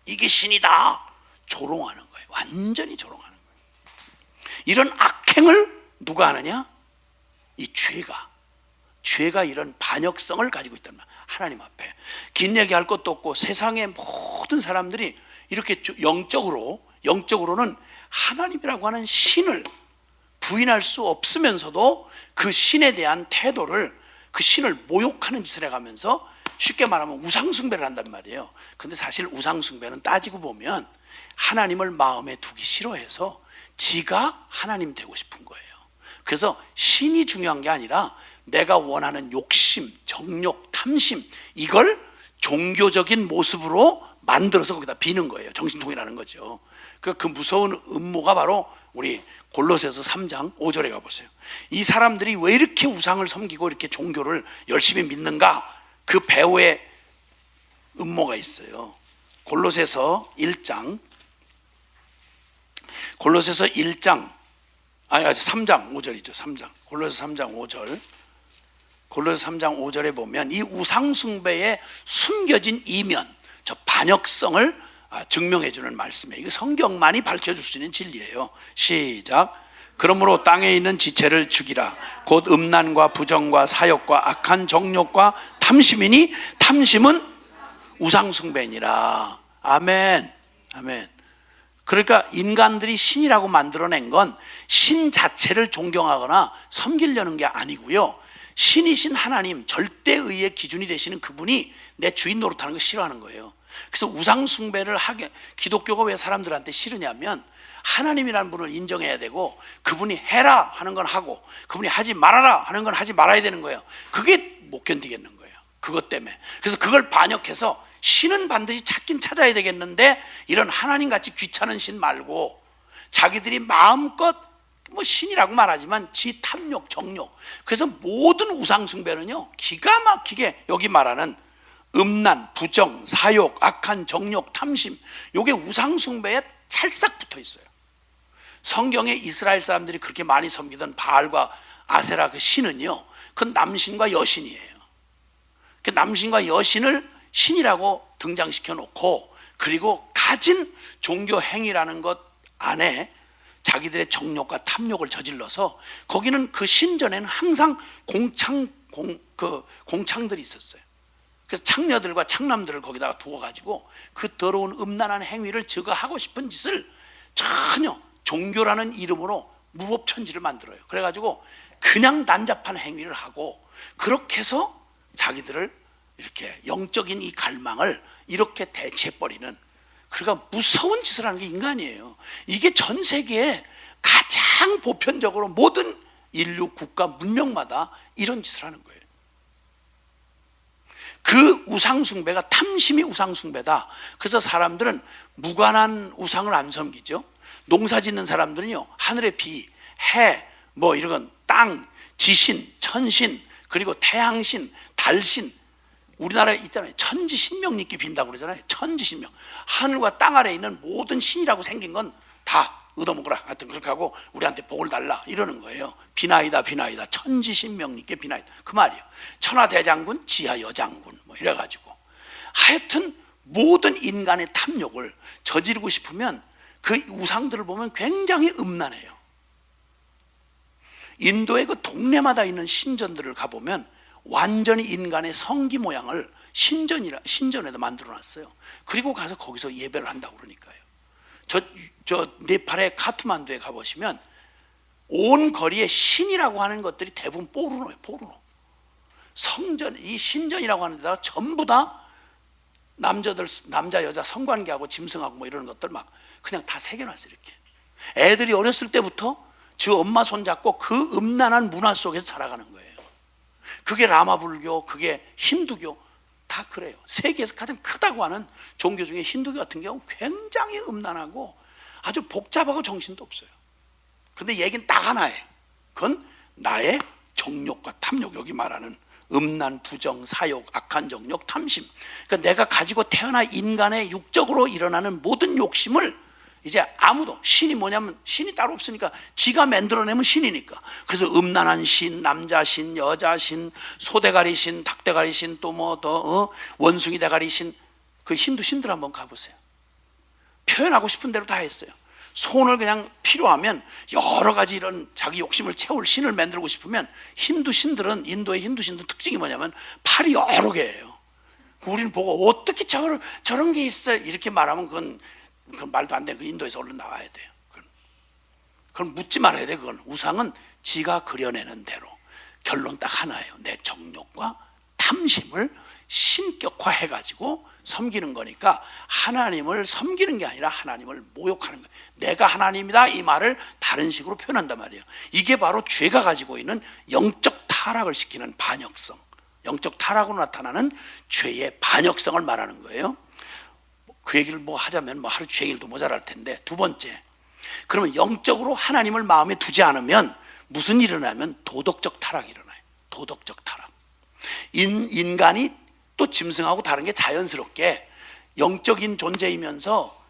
이게 신이다. 조롱하는 거예요. 완전히 조롱하는 거예요. 이런 악행을 누가 하느냐? 이 죄가 이런 반역성을 가지고 있단 말이에요. 하나님 앞에 긴 얘기할 것도 없고 세상의 모든 사람들이 이렇게 영적으로는 하나님이라고 하는 신을 부인할 수 없으면서도 그 신에 대한 태도를, 그 신을 모욕하는 짓을 해가면서 쉽게 말하면 우상숭배를 한단 말이에요. 근데 사실 우상숭배는 따지고 보면 하나님을 마음에 두기 싫어해서 지가 하나님 되고 싶은 거예요. 그래서 신이 중요한 게 아니라 내가 원하는 욕심, 정욕, 탐심, 이걸 종교적인 모습으로 만들어서 거기다 비는 거예요. 정신통일하는 거죠. 그 무서운 음모가 바로 우리 골로새서 3장 5절에 가보세요. 이 사람들이 왜 이렇게 우상을 섬기고 이렇게 종교를 열심히 믿는가? 그 배후에 음모가 있어요. 골로새서 1장 3장 5절이죠. 3장. 골로새서 3장 5절. 골로새 3장 5절에 보면 이 우상숭배의 숨겨진 이면, 저 반역성을 증명해 주는 말씀이에요. 이거 성경만이 밝혀줄 수 있는 진리예요. 시작. 그러므로 땅에 있는 지체를 죽이라. 곧 음란과 부정과 사욕과 악한 정욕과 탐심이니 탐심은 우상숭배니라. 아멘. 아멘. 그러니까 인간들이 신이라고 만들어낸 건 신 자체를 존경하거나 섬기려는 게 아니고요. 신이신 하나님, 절대의의 기준이 되시는 그분이 내 주인 노릇하는 거 싫어하는 거예요. 그래서 우상숭배를 기독교가 왜 사람들한테 싫으냐면 하나님이라는 분을 인정해야 되고 그분이 해라 하는 건 하고 그분이 하지 말아라 하는 건 하지 말아야 되는 거예요. 그게 못 견디겠는 거예요. 그것 때문에. 그래서 그걸 반역해서 신은 반드시 찾긴 찾아야 되겠는데 이런 하나님같이 귀찮은 신 말고 자기들이 마음껏 뭐 신이라고 말하지만 지 탐욕, 정욕. 그래서 모든 우상숭배는요 기가 막히게 여기 말하는 음란, 부정, 사욕, 악한 정욕, 탐심, 요게 우상숭배에 찰싹 붙어 있어요. 성경에 이스라엘 사람들이 그렇게 많이 섬기던 바알과 아세라 그 신은요, 그 남신과 여신이에요. 그 남신과 여신을 신이라고 등장시켜 놓고 그리고 가진 종교 행위라는 것 안에 자기들의 정욕과 탐욕을 저질러서 거기는 그 신전에는 항상 공창들이 있었어요. 그래서 창녀들과 창남들을 거기다가 두어가지고 그 더러운 음란한 행위를 저거하고 싶은 짓을 전혀 종교라는 이름으로 무법천지를 만들어요. 그래가지고 그냥 난잡한 행위를 하고 그렇게 해서 자기들을 이렇게 영적인 이 갈망을 이렇게 대체해버리는, 그러니까 무서운 짓을 하는 게 인간이에요. 이게 전 세계에 가장 보편적으로 모든 인류, 국가, 문명마다 이런 짓을 하는 거예요. 그 우상숭배가 탐심이 우상숭배다. 그래서 사람들은 무관한 우상을 안 섬기죠. 농사 짓는 사람들은요 하늘의 비, 해, 뭐 이런 건 땅, 지신, 천신, 그리고 태양신, 달신. 우리나라에 있잖아요. 천지신명님께 빈다고 그러잖아요. 천지신명. 하늘과 땅 아래에 있는 모든 신이라고 생긴 건 다 얻어먹으라. 하여튼 그렇게 하고 우리한테 복을 달라 이러는 거예요. 비나이다 비나이다. 천지신명님께 비나이다. 그 말이에요. 천하대장군, 지하여장군 뭐 이래가지고 하여튼 모든 인간의 탐욕을 저지르고 싶으면 그 우상들을 보면 굉장히 음란해요. 인도의 그 동네마다 있는 신전들을 가보면 완전히 인간의 성기 모양을 신전에다 만들어놨어요. 그리고 가서 거기서 예배를 한다고 그러니까요. 저 네팔의 카트만두에 가보시면 온 거리에 신이라고 하는 것들이 대부분 포르노예요. 포르노. 성전, 이 신전이라고 하는 데다가 전부 다 남자들, 남자 여자 성관계하고 짐승하고 뭐 이런 것들 막 그냥 다 새겨놨어요. 이렇게 애들이 어렸을 때부터 저 엄마 손잡고 그 음란한 문화 속에서 자라가는 거예요. 그게 라마불교, 그게 힌두교 다 그래요. 세계에서 가장 크다고 하는 종교 중에 힌두교 같은 경우 굉장히 음란하고 아주 복잡하고 정신도 없어요. 근데 얘기는 딱 하나예요. 그건 나의 정욕과 탐욕, 여기 말하는 음란, 부정, 사욕, 악한 정욕, 탐심. 그러니까 내가 가지고 태어나 인간의 육적으로 일어나는 모든 욕심을 이제 아무도, 신이 뭐냐면 신이 따로 없으니까 지가 만들어내면 신이니까. 그래서 음란한 신, 남자 신, 여자 신, 소대가리 신, 닭대가리 신, 또 뭐 더 원숭이 대가리 신, 그 힌두 신들 한번 가보세요. 표현하고 싶은 대로 다 했어요. 손을 그냥 필요하면 여러 가지 이런 자기 욕심을 채울 신을 만들고 싶으면 힌두 신들은, 인도의 힌두 신들 특징이 뭐냐면 팔이 여러 개예요. 우리는 보고 어떻게 저런 게 있어 이렇게 말하면 그건 말도 안 되는, 그 인도에서 얼른 나와야 돼요. 그건 묻지 말아야 돼. 그건 우상은 지가 그려내는 대로 결론 딱 하나예요. 내 정욕과 탐심을 신격화해가지고 섬기는 거니까 하나님을 섬기는 게 아니라 하나님을 모욕하는 거예요. 내가 하나님이다 이 말을 다른 식으로 표현한단 말이에요. 이게 바로 죄가 가지고 있는 영적 타락을 시키는 반역성, 영적 타락으로 나타나는 죄의 반역성을 말하는 거예요. 그 얘기를 뭐 하자면 뭐 하루 종일도 모자랄 텐데, 두 번째, 그러면 영적으로 하나님을 마음에 두지 않으면 무슨 일이 일어나면 도덕적 타락이 일어나요. 도덕적 타락. 인간이 또 짐승하고 다른 게 자연스럽게 영적인 존재이면서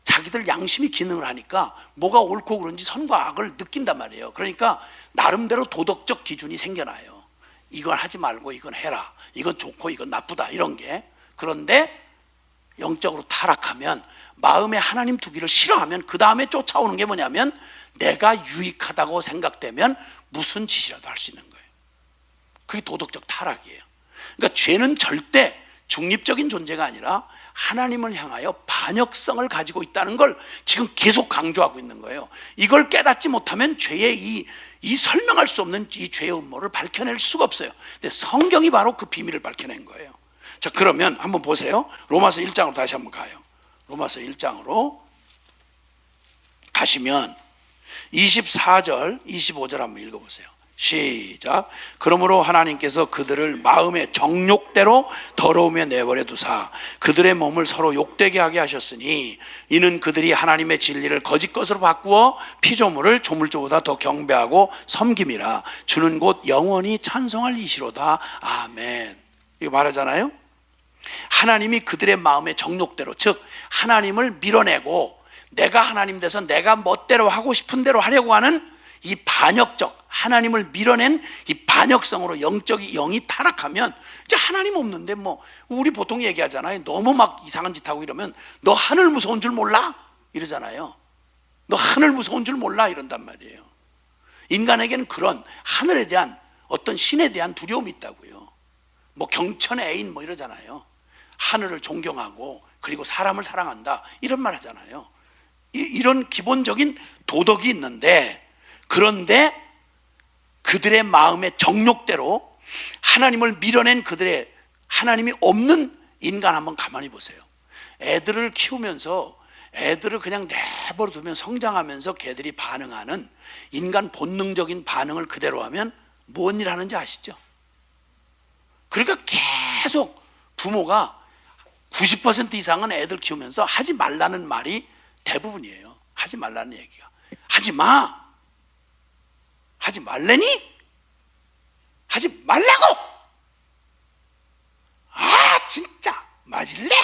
자기들 양심이 기능을 하니까 뭐가 옳고 그른지 선과 악을 느낀단 말이에요. 그러니까 나름대로 도덕적 기준이 생겨나요. 이건 하지 말고 이건 해라, 이건 좋고 이건 나쁘다, 이런 게. 그런데 영적으로 타락하면, 마음에 하나님 두기를 싫어하면 그 다음에 쫓아오는 게 뭐냐면 내가 유익하다고 생각되면 무슨 짓이라도 할 수 있는 거예요. 그게 도덕적 타락이에요. 그러니까 죄는 절대 중립적인 존재가 아니라 하나님을 향하여 반역성을 가지고 있다는 걸 지금 계속 강조하고 있는 거예요. 이걸 깨닫지 못하면 죄의 이 설명할 수 없는 이 죄의 음모를 밝혀낼 수가 없어요. 근데 성경이 바로 그 비밀을 밝혀낸 거예요. 자, 그러면 한번 보세요. 로마서 1장으로 다시 한번 가요. 로마서 1장으로 가시면 24절, 25절 한번 읽어보세요. 시작. 그러므로 하나님께서 그들을 마음의 정욕대로 더러우며 내버려 두사 그들의 몸을 서로 욕되게 하게 하셨으니 이는 그들이 하나님의 진리를 거짓 것으로 바꾸어 피조물을 조물주보다 더 경배하고 섬김이라. 주는 곧 영원히 찬송할 이시로다. 아멘. 이거 말하잖아요. 하나님이 그들의 마음의 정욕대로, 즉 하나님을 밀어내고 내가 하나님 돼서 내가 멋대로 하고 싶은 대로 하려고 하는 이 반역적, 하나님을 밀어낸 이 반역성으로 영이 타락하면 이제 하나님 없는데, 뭐 우리 보통 얘기하잖아요. 너무 막 이상한 짓 하고 이러면 너 하늘 무서운 줄 몰라? 이러잖아요. 너 하늘 무서운 줄 몰라? 이런단 말이에요. 인간에게는 그런 하늘에 대한 어떤 신에 대한 두려움이 있다고요. 뭐 경천의 애인 뭐 이러잖아요. 하늘을 존경하고 그리고 사람을 사랑한다 이런 말 하잖아요. 이런 기본적인 도덕이 있는데, 그런데 그들의 마음의 정욕대로 하나님을 밀어낸 그들의, 하나님이 없는 인간 한번 가만히 보세요. 애들을 키우면서 애들을 그냥 내버려 두면 성장하면서 걔들이 반응하는 인간 본능적인 반응을 그대로 하면 뭔 일 하는지 아시죠? 그러니까 계속 부모가 90% 이상은 애들 키우면서 하지 말라는 말이 대부분이에요. 하지 말라는 얘기가. 하지 마. 하지 말래니? 하지 말라고. 아 진짜 맞을래?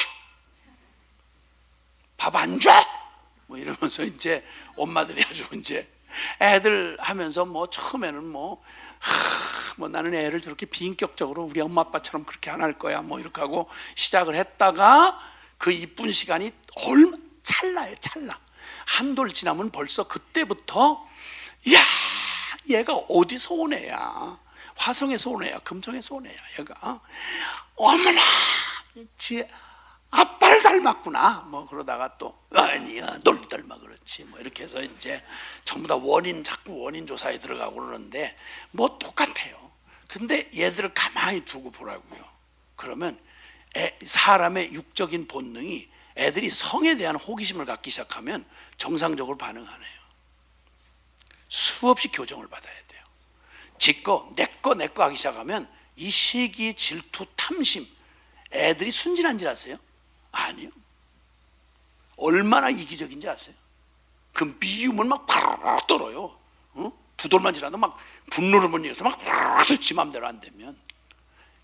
밥 안 줘? 뭐 이러면서 이제 엄마들이 아주 이제 애들 하면서 뭐 처음에는 뭐 나는 애를 저렇게 비인격적으로 우리 엄마 아빠처럼 그렇게 안 할 거야 뭐 이렇게 하고 시작을 했다가 그 이쁜 시간이 찰나예요. 찰나. 한돌 지나면 벌써 그때부터 야 얘가 어디서 온 애야? 화성에서 온 애야? 금성에서 온 애야? 얘가 어머나 지 아빠를 닮았구나 뭐 그러다가 또 아니야, 널 닮아 그렇지. 뭐 이렇게 해서 이제 전부 다 자꾸 원인 조사에 들어가고 그러는데 뭐 똑같아요. 근데 얘들을 가만히 두고 보라고요. 그러면 사람의 육적인 본능이 애들이 성에 대한 호기심을 갖기 시작하면 정상적으로 반응 안 해요. 수없이 교정을 받아야 돼요. 지꺼 내꺼 하기 시작하면 이 시기, 질투, 탐심, 애들이 순진한 줄 아세요? 아니요. 얼마나 이기적인지 아세요? 그 미움을 막 바로 떨어요. 두 돌만 지나도 막 분노를 못 이겨서 막 지 맘대로 안 되면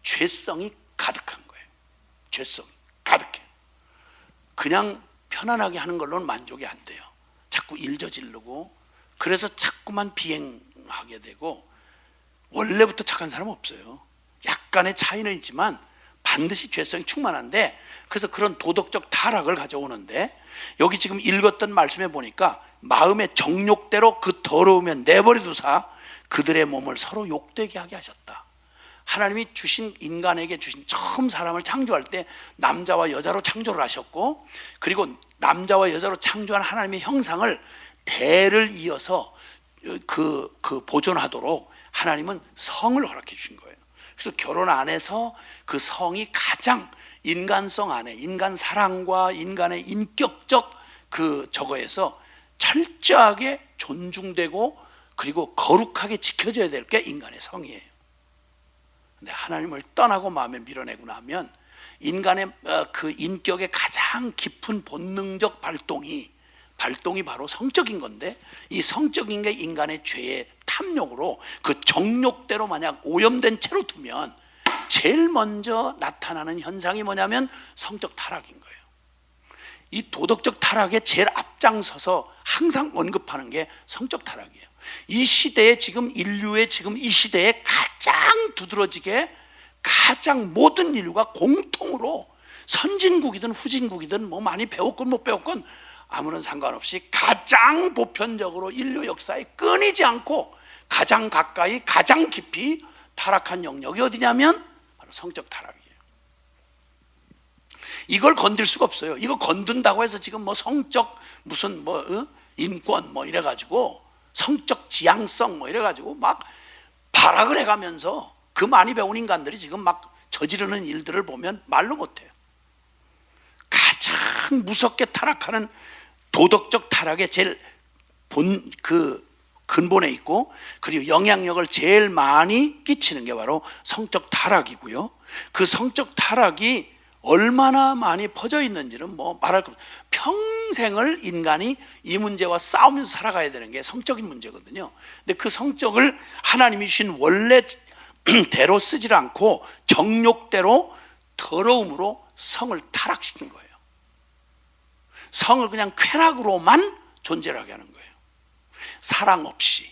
죄성이 가득한 거예요. 죄성이 가득해. 그냥 편안하게 하는 걸로는 만족이 안 돼요. 자꾸 일저지르고, 그래서 자꾸만 비행하게 되고. 원래부터 착한 사람은 없어요. 약간의 차이는 있지만 반드시 죄성이 충만한데, 그래서 그런 도덕적 타락을 가져오는데, 여기 지금 읽었던 말씀에 보니까 마음의 정욕대로 그 더러우면 내버려 두사 그들의 몸을 서로 욕되게 하게 하셨다. 하나님이 주신, 인간에게 주신 처음 사람을 창조할 때 남자와 여자로 창조를 하셨고, 그리고 남자와 여자로 창조한 하나님의 형상을 대를 이어서 그 보존하도록 하나님은 성을 허락해 주신 거예요. 그래서 결혼 안에서 그 성이 가장 인간성 안에, 인간 사랑과 인간의 인격적 저거에서 철저하게 존중되고 그리고 거룩하게 지켜져야 될 게 인간의 성이에요. 근데 하나님을 떠나고 마음에 밀어내고 나면 인간의 그 인격의 가장 깊은 본능적 발동이 바로 성적인 건데, 이 성적인 게 인간의 죄의 탐욕으로 그 정욕대로 만약 오염된 채로 두면 제일 먼저 나타나는 현상이 뭐냐면 성적 타락인 거예요. 이 도덕적 타락에 제일 앞장서서 항상 언급하는 게 성적 타락이에요. 이 시대에 지금 인류의 지금 이 시대에 가장 두드러지게 가장 모든 인류가 공통으로 선진국이든 후진국이든 뭐 많이 배웠건 못 배웠건 아무런 상관없이 가장 보편적으로 인류 역사에 끊이지 않고 가장 가까이 가장 깊이 타락한 영역이 어디냐면 바로 성적 타락이에요. 이걸 건들 수가 없어요. 이거 건든다고 해서 지금 뭐 성적 무슨 인권 뭐 이래가지고 성적 지향성 뭐 이래가지고 막 발악을 해가면서 그 많이 배운 인간들이 지금 막 저지르는 일들을 보면 말로 못해요. 가장 무섭게 타락하는 도덕적 타락의 제일 근본에 있고, 그리고 영향력을 제일 많이 끼치는 게 바로 성적 타락이고요. 그 성적 타락이 얼마나 많이 퍼져 있는지는 뭐 말할 것 없어요. 평생을 인간이 이 문제와 싸우면서 살아가야 되는 게 성적인 문제거든요. 근데 그 성적을 하나님이 주신 원래대로 쓰질 않고 정욕대로 더러움으로 성을 타락시킨 거예요. 성을 그냥 쾌락으로만 존재하게 하는 거예요. 사랑 없이,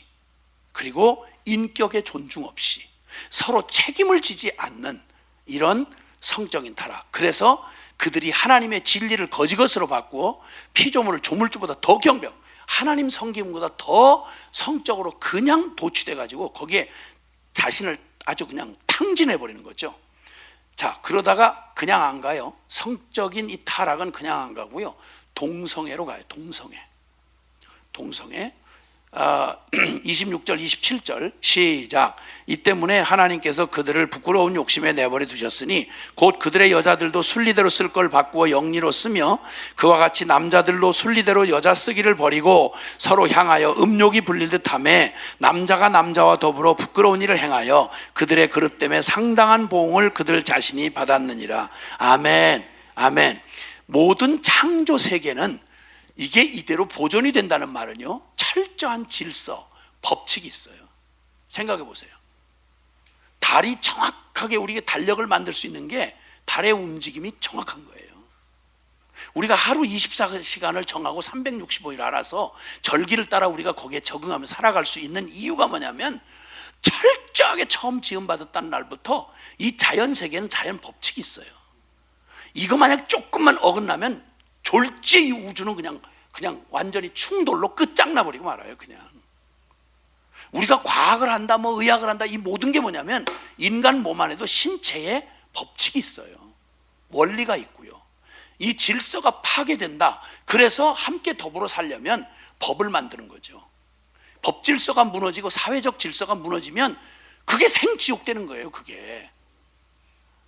그리고 인격의 존중 없이, 서로 책임을 지지 않는 이런 성적인 타락. 그래서 그들이 하나님의 진리를 거지것으로 바꾸어 피조물을 조물주보다 더 경배, 하나님 섬김보다 더 성적으로 그냥 도취돼 가지고 거기에 자신을 아주 그냥 탕진해 버리는 거죠. 자, 그러다가 그냥 안 가요. 성적인 이 타락은 그냥 안 가고요, 동성애로 가요. 동성애. 26절 27절 시작. 이 때문에 하나님께서 그들을 부끄러운 욕심에 내버려 두셨으니 곧 그들의 여자들도 순리대로 쓸 걸 바꾸어 영리로 쓰며 그와 같이 남자들도 순리대로 여자 쓰기를 버리고 서로 향하여 음욕이 불릴 듯하며 남자가 남자와 더불어 부끄러운 일을 행하여 그들의 그릇 때문에 상당한 보응을 그들 자신이 받았느니라. 아멘. 아멘. 모든 창조 세계는 이게 이대로 보존이 된다는 말은요, 철저한 질서, 법칙이 있어요. 생각해 보세요. 달이 정확하게 우리가 달력을 만들 수 있는 게 달의 움직임이 정확한 거예요. 우리가 하루 24시간을 정하고 365일 알아서 절기를 따라 우리가 거기에 적응하며 살아갈 수 있는 이유가 뭐냐면 철저하게 처음 지음받았다는 날부터 이 자연 세계는 자연 법칙이 있어요. 이거 만약 조금만 어긋나면 졸지 이 우주는 그냥 완전히 충돌로 끝장나버리고 말아요. 그냥 우리가 과학을 한다, 뭐 의학을 한다, 이 모든 게 뭐냐면 인간 몸 안에도 신체에 법칙이 있어요. 원리가 있고요. 이 질서가 파괴된다. 그래서 함께 더불어 살려면 법을 만드는 거죠. 법 질서가 무너지고 사회적 질서가 무너지면 그게 생지옥 되는 거예요. 그게.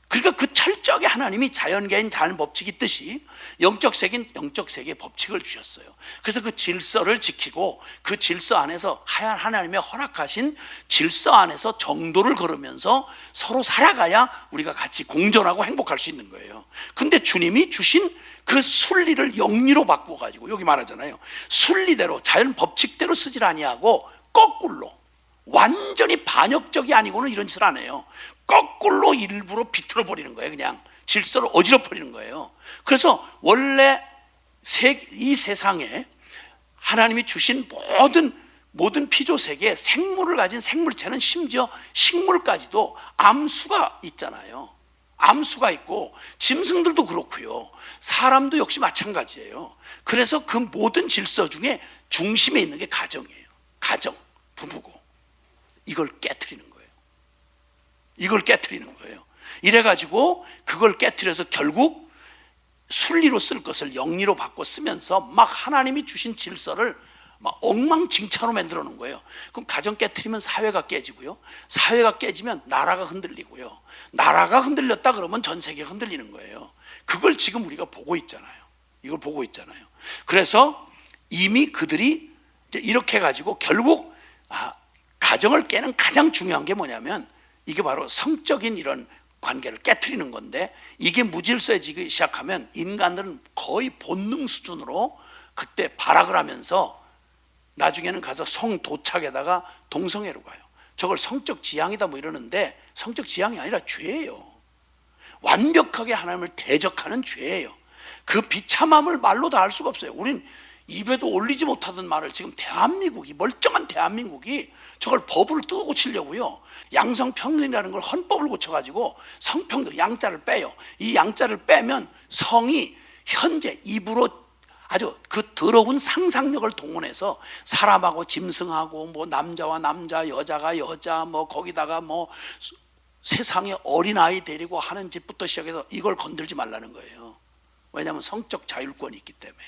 그러니까 그 철저하게 하나님이 자연계인 자연법칙이 있듯이 영적 세계는 영적 세계의 법칙을 주셨어요. 그래서 그 질서를 지키고 그 질서 안에서 하나님의 허락하신 질서 안에서 정도를 걸으면서 서로 살아가야 우리가 같이 공존하고 행복할 수 있는 거예요. 근데 주님이 주신 그 순리를 영리로 바꾸어가지고, 여기 말하잖아요, 순리대로 자연 법칙대로 쓰질 아니하고 거꾸로, 완전히 반역적이 아니고는 이런 짓을 안 해요. 거꾸로 일부러 비틀어 버리는 거예요. 그냥 질서를 어지러 버리는 거예요. 그래서 원래 이 세상에 하나님이 주신 모든 피조 세계에 생물을 가진 생물체는 심지어 식물까지도 암수가 있잖아요. 암수가 있고 짐승들도 그렇고요. 사람도 역시 마찬가지예요. 그래서 그 모든 질서 중에 중심에 있는 게 가정이에요. 가정, 부부고. 이걸 깨트리는 거예요. 이걸 깨트리는 거예요. 이래가지고 그걸 깨트려서 결국 순리로 쓸 것을 영리로 바꿔 쓰면서 막 하나님이 주신 질서를 막 엉망진창으로 만들어 놓은 거예요. 그럼 가정 깨트리면 사회가 깨지고요. 사회가 깨지면 나라가 흔들리고요. 나라가 흔들렸다 그러면 전 세계가 흔들리는 거예요. 그걸 지금 우리가 보고 있잖아요. 이걸 보고 있잖아요. 그래서 이미 그들이 이제 이렇게 해가지고 결국 가정을 깨는 가장 중요한 게 뭐냐면 이게 바로 성적인 이런 관계를 깨트리는 건데, 이게 무질서해지기 시작하면 인간들은 거의 본능 수준으로 그때 발악을 하면서 나중에는 가서 성도착에다가 동성애로 가요. 저걸 성적 지향이다 뭐 이러는데 성적 지향이 아니라 죄예요. 완벽하게 하나님을 대적하는 죄예요. 그 비참함을 말로 다 할 수가 없어요. 우린 입에도 올리지 못하던 말을 지금 대한민국이, 멀쩡한 대한민국이 저걸 법을 뜯어 고치려고요. 양성평등이라는 걸 헌법을 고쳐가지고 성평등, 양자를 빼요. 이 양자를 빼면 성이 현재 입으로 아주 그 더러운 상상력을 동원해서 사람하고 짐승하고 뭐 남자와 남자, 여자가 여자, 뭐 거기다가 뭐 세상에 어린아이 데리고 하는 짓부터 시작해서 이걸 건들지 말라는 거예요. 왜냐하면 성적 자율권이 있기 때문에.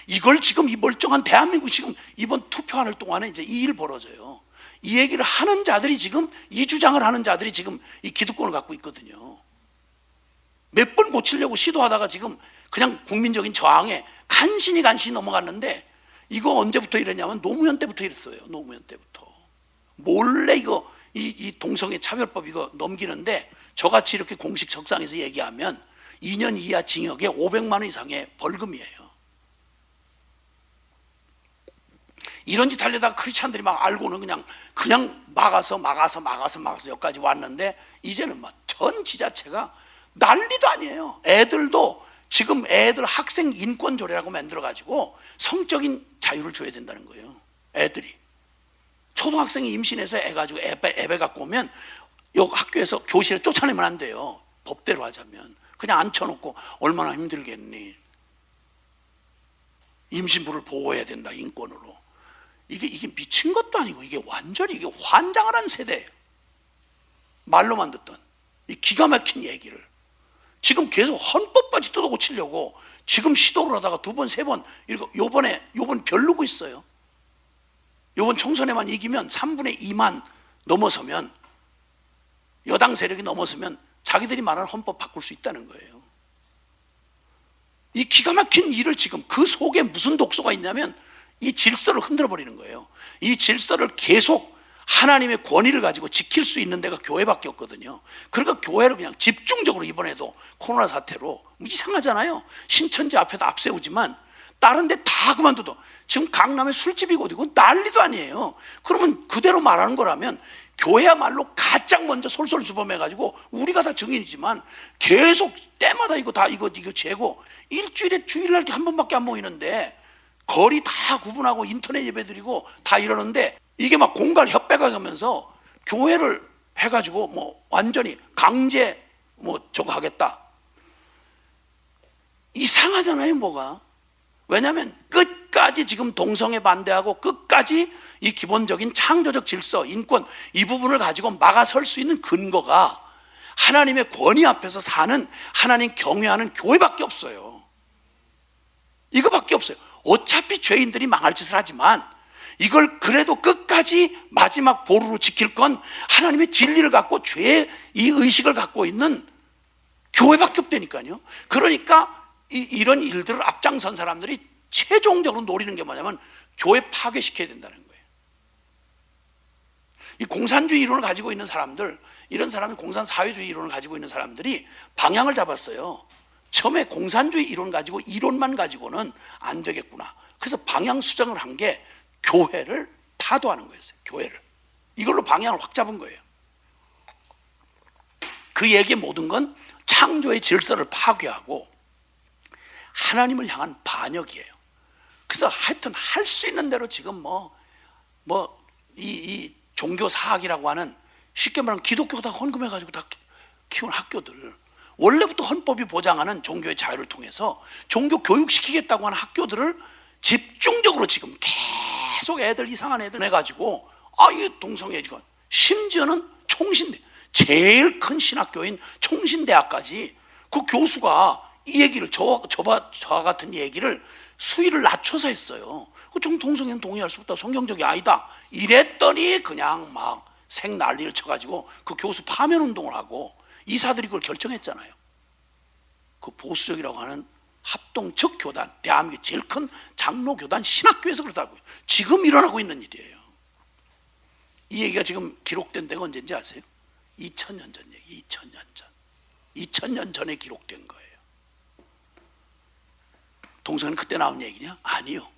이걸 지금 이 멀쩡한 대한민국 지금 이번 투표하는 동안에 이제 이 일 벌어져요. 이 얘기를 하는 자들이 지금, 이 주장을 하는 자들이 지금 이 기득권을 갖고 있거든요. 몇 번 고치려고 시도하다가 지금 그냥 국민적인 저항에 간신히 넘어갔는데, 이거 언제부터 이랬냐면 노무현 때부터 이랬어요. 노무현 때부터 몰래 이거 이 동성애 차별법 이거 넘기는데, 저같이 이렇게 공식 석상에서 얘기하면 2년 이하 징역에 500만 원 이상의 벌금이에요. 이런 짓 하려다가 크리스찬들이 막 알고는 그냥 막아서 여기까지 왔는데, 이제는 막 전 지자체가 난리도 아니에요. 애들도 지금 애들 학생 인권 조례라고 만들어가지고 성적인 자유를 줘야 된다는 거예요. 애들이 초등학생이 임신해서 애 가지고 애배 갖고 오면 요 학교에서 교실에 쫓아내면 안 돼요. 법대로 하자면 그냥 앉혀놓고 얼마나 힘들겠니. 임신부를 보호해야 된다, 인권으로. 이게 미친 것도 아니고 이게 완전히 이게 환장을 한 세대예요. 말로만 듣던 이 기가 막힌 얘기를 지금 계속 헌법까지 뜯어 고치려고 지금 시도를 하다가 두 번, 세 번, 요번 벼르고 있어요. 요번 총선에만 이기면 3분의 2만 넘어서면, 여당 세력이 넘어서면 자기들이 말하는 헌법 바꿀 수 있다는 거예요. 이 기가 막힌 일을 지금 그 속에 무슨 독소가 있냐면 이 질서를 흔들어 버리는 거예요. 이 질서를 계속 하나님의 권위를 가지고 지킬 수 있는 데가 교회밖에 없거든요. 그러니까 교회를 그냥 집중적으로 이번에도 코로나 사태로 이상하잖아요. 신천지 앞에다 앞세우지만 다른 데 다 그만둬도 지금 강남에 술집이고 어디고 난리도 아니에요. 그러면 그대로 말하는 거라면 교회야말로 가장 먼저 솔솔수범해가지고 우리가 다 증인이지만 계속 때마다 이거 재고 일주일에 주일날 한 번밖에 안 모이는데 거리 다 구분하고 인터넷 예배드리고 다 이러는데 이게 막 공갈 협박을 하면서 교회를 해가지고 뭐 완전히 강제 뭐 저거 하겠다. 이상하잖아요, 뭐가. 왜냐하면 끝까지 지금 동성애 반대하고 끝까지 이 기본적인 창조적 질서, 인권 이 부분을 가지고 막아설 수 있는 근거가 하나님의 권위 앞에서 사는, 하나님 경외하는 교회밖에 없어요. 이거밖에 없어요. 어차피 죄인들이 망할 짓을 하지만 이걸 그래도 끝까지 마지막 보루로 지킬 건 하나님의 진리를 갖고 죄의 이 의식을 갖고 있는 교회밖에 없다니까요. 그러니까 이런 일들을 앞장선 사람들이 최종적으로 노리는 게 뭐냐면 교회 파괴시켜야 된다는 거예요. 이 공산주의 이론을 가지고 있는 사람들, 이런 사람이 공산사회주의 이론을 가지고 있는 사람들이 방향을 잡았어요. 처음에 공산주의 이론 가지고 이론만 가지고는 안 되겠구나. 그래서 방향 수정을 한 게 교회를 타도하는 거였어요. 교회를. 이걸로 방향을 확 잡은 거예요. 그 얘기의 모든 건 창조의 질서를 파괴하고 하나님을 향한 반역이에요. 그래서 하여튼 할 수 있는 대로 지금 이 종교 사학이라고 하는, 쉽게 말하면 기독교가 다 헌금해가지고 다 키운 학교들, 원래부터 헌법이 보장하는 종교의 자유를 통해서 종교 교육시키겠다고 하는 학교들을 집중적으로 지금 계속 애들, 이상한 애들 해가지고 이 동성애지건, 심지어는 총신대, 제일 큰 신학교인 총신대학까지 그 교수가 이 얘기를, 저와 같은 얘기를 수위를 낮춰서 했어요. 동성애는 동의할 수 없다, 성경적이 아니다 이랬더니 그냥 막 생난리를 쳐가지고 그 교수 파면 운동을 하고 이사들이 그걸 결정했잖아요. 그 보수적이라고 하는 합동적 교단, 대한민국의 제일 큰 장로교단 신학교에서 그러다고요. 지금 일어나고 있는 일이에요. 이 얘기가 지금 기록된 데가 언제인지 아세요? 2000년 전 얘기. 2000년 전에 기록된 거예요. 동성애는 그때 나온 얘기냐? 아니요.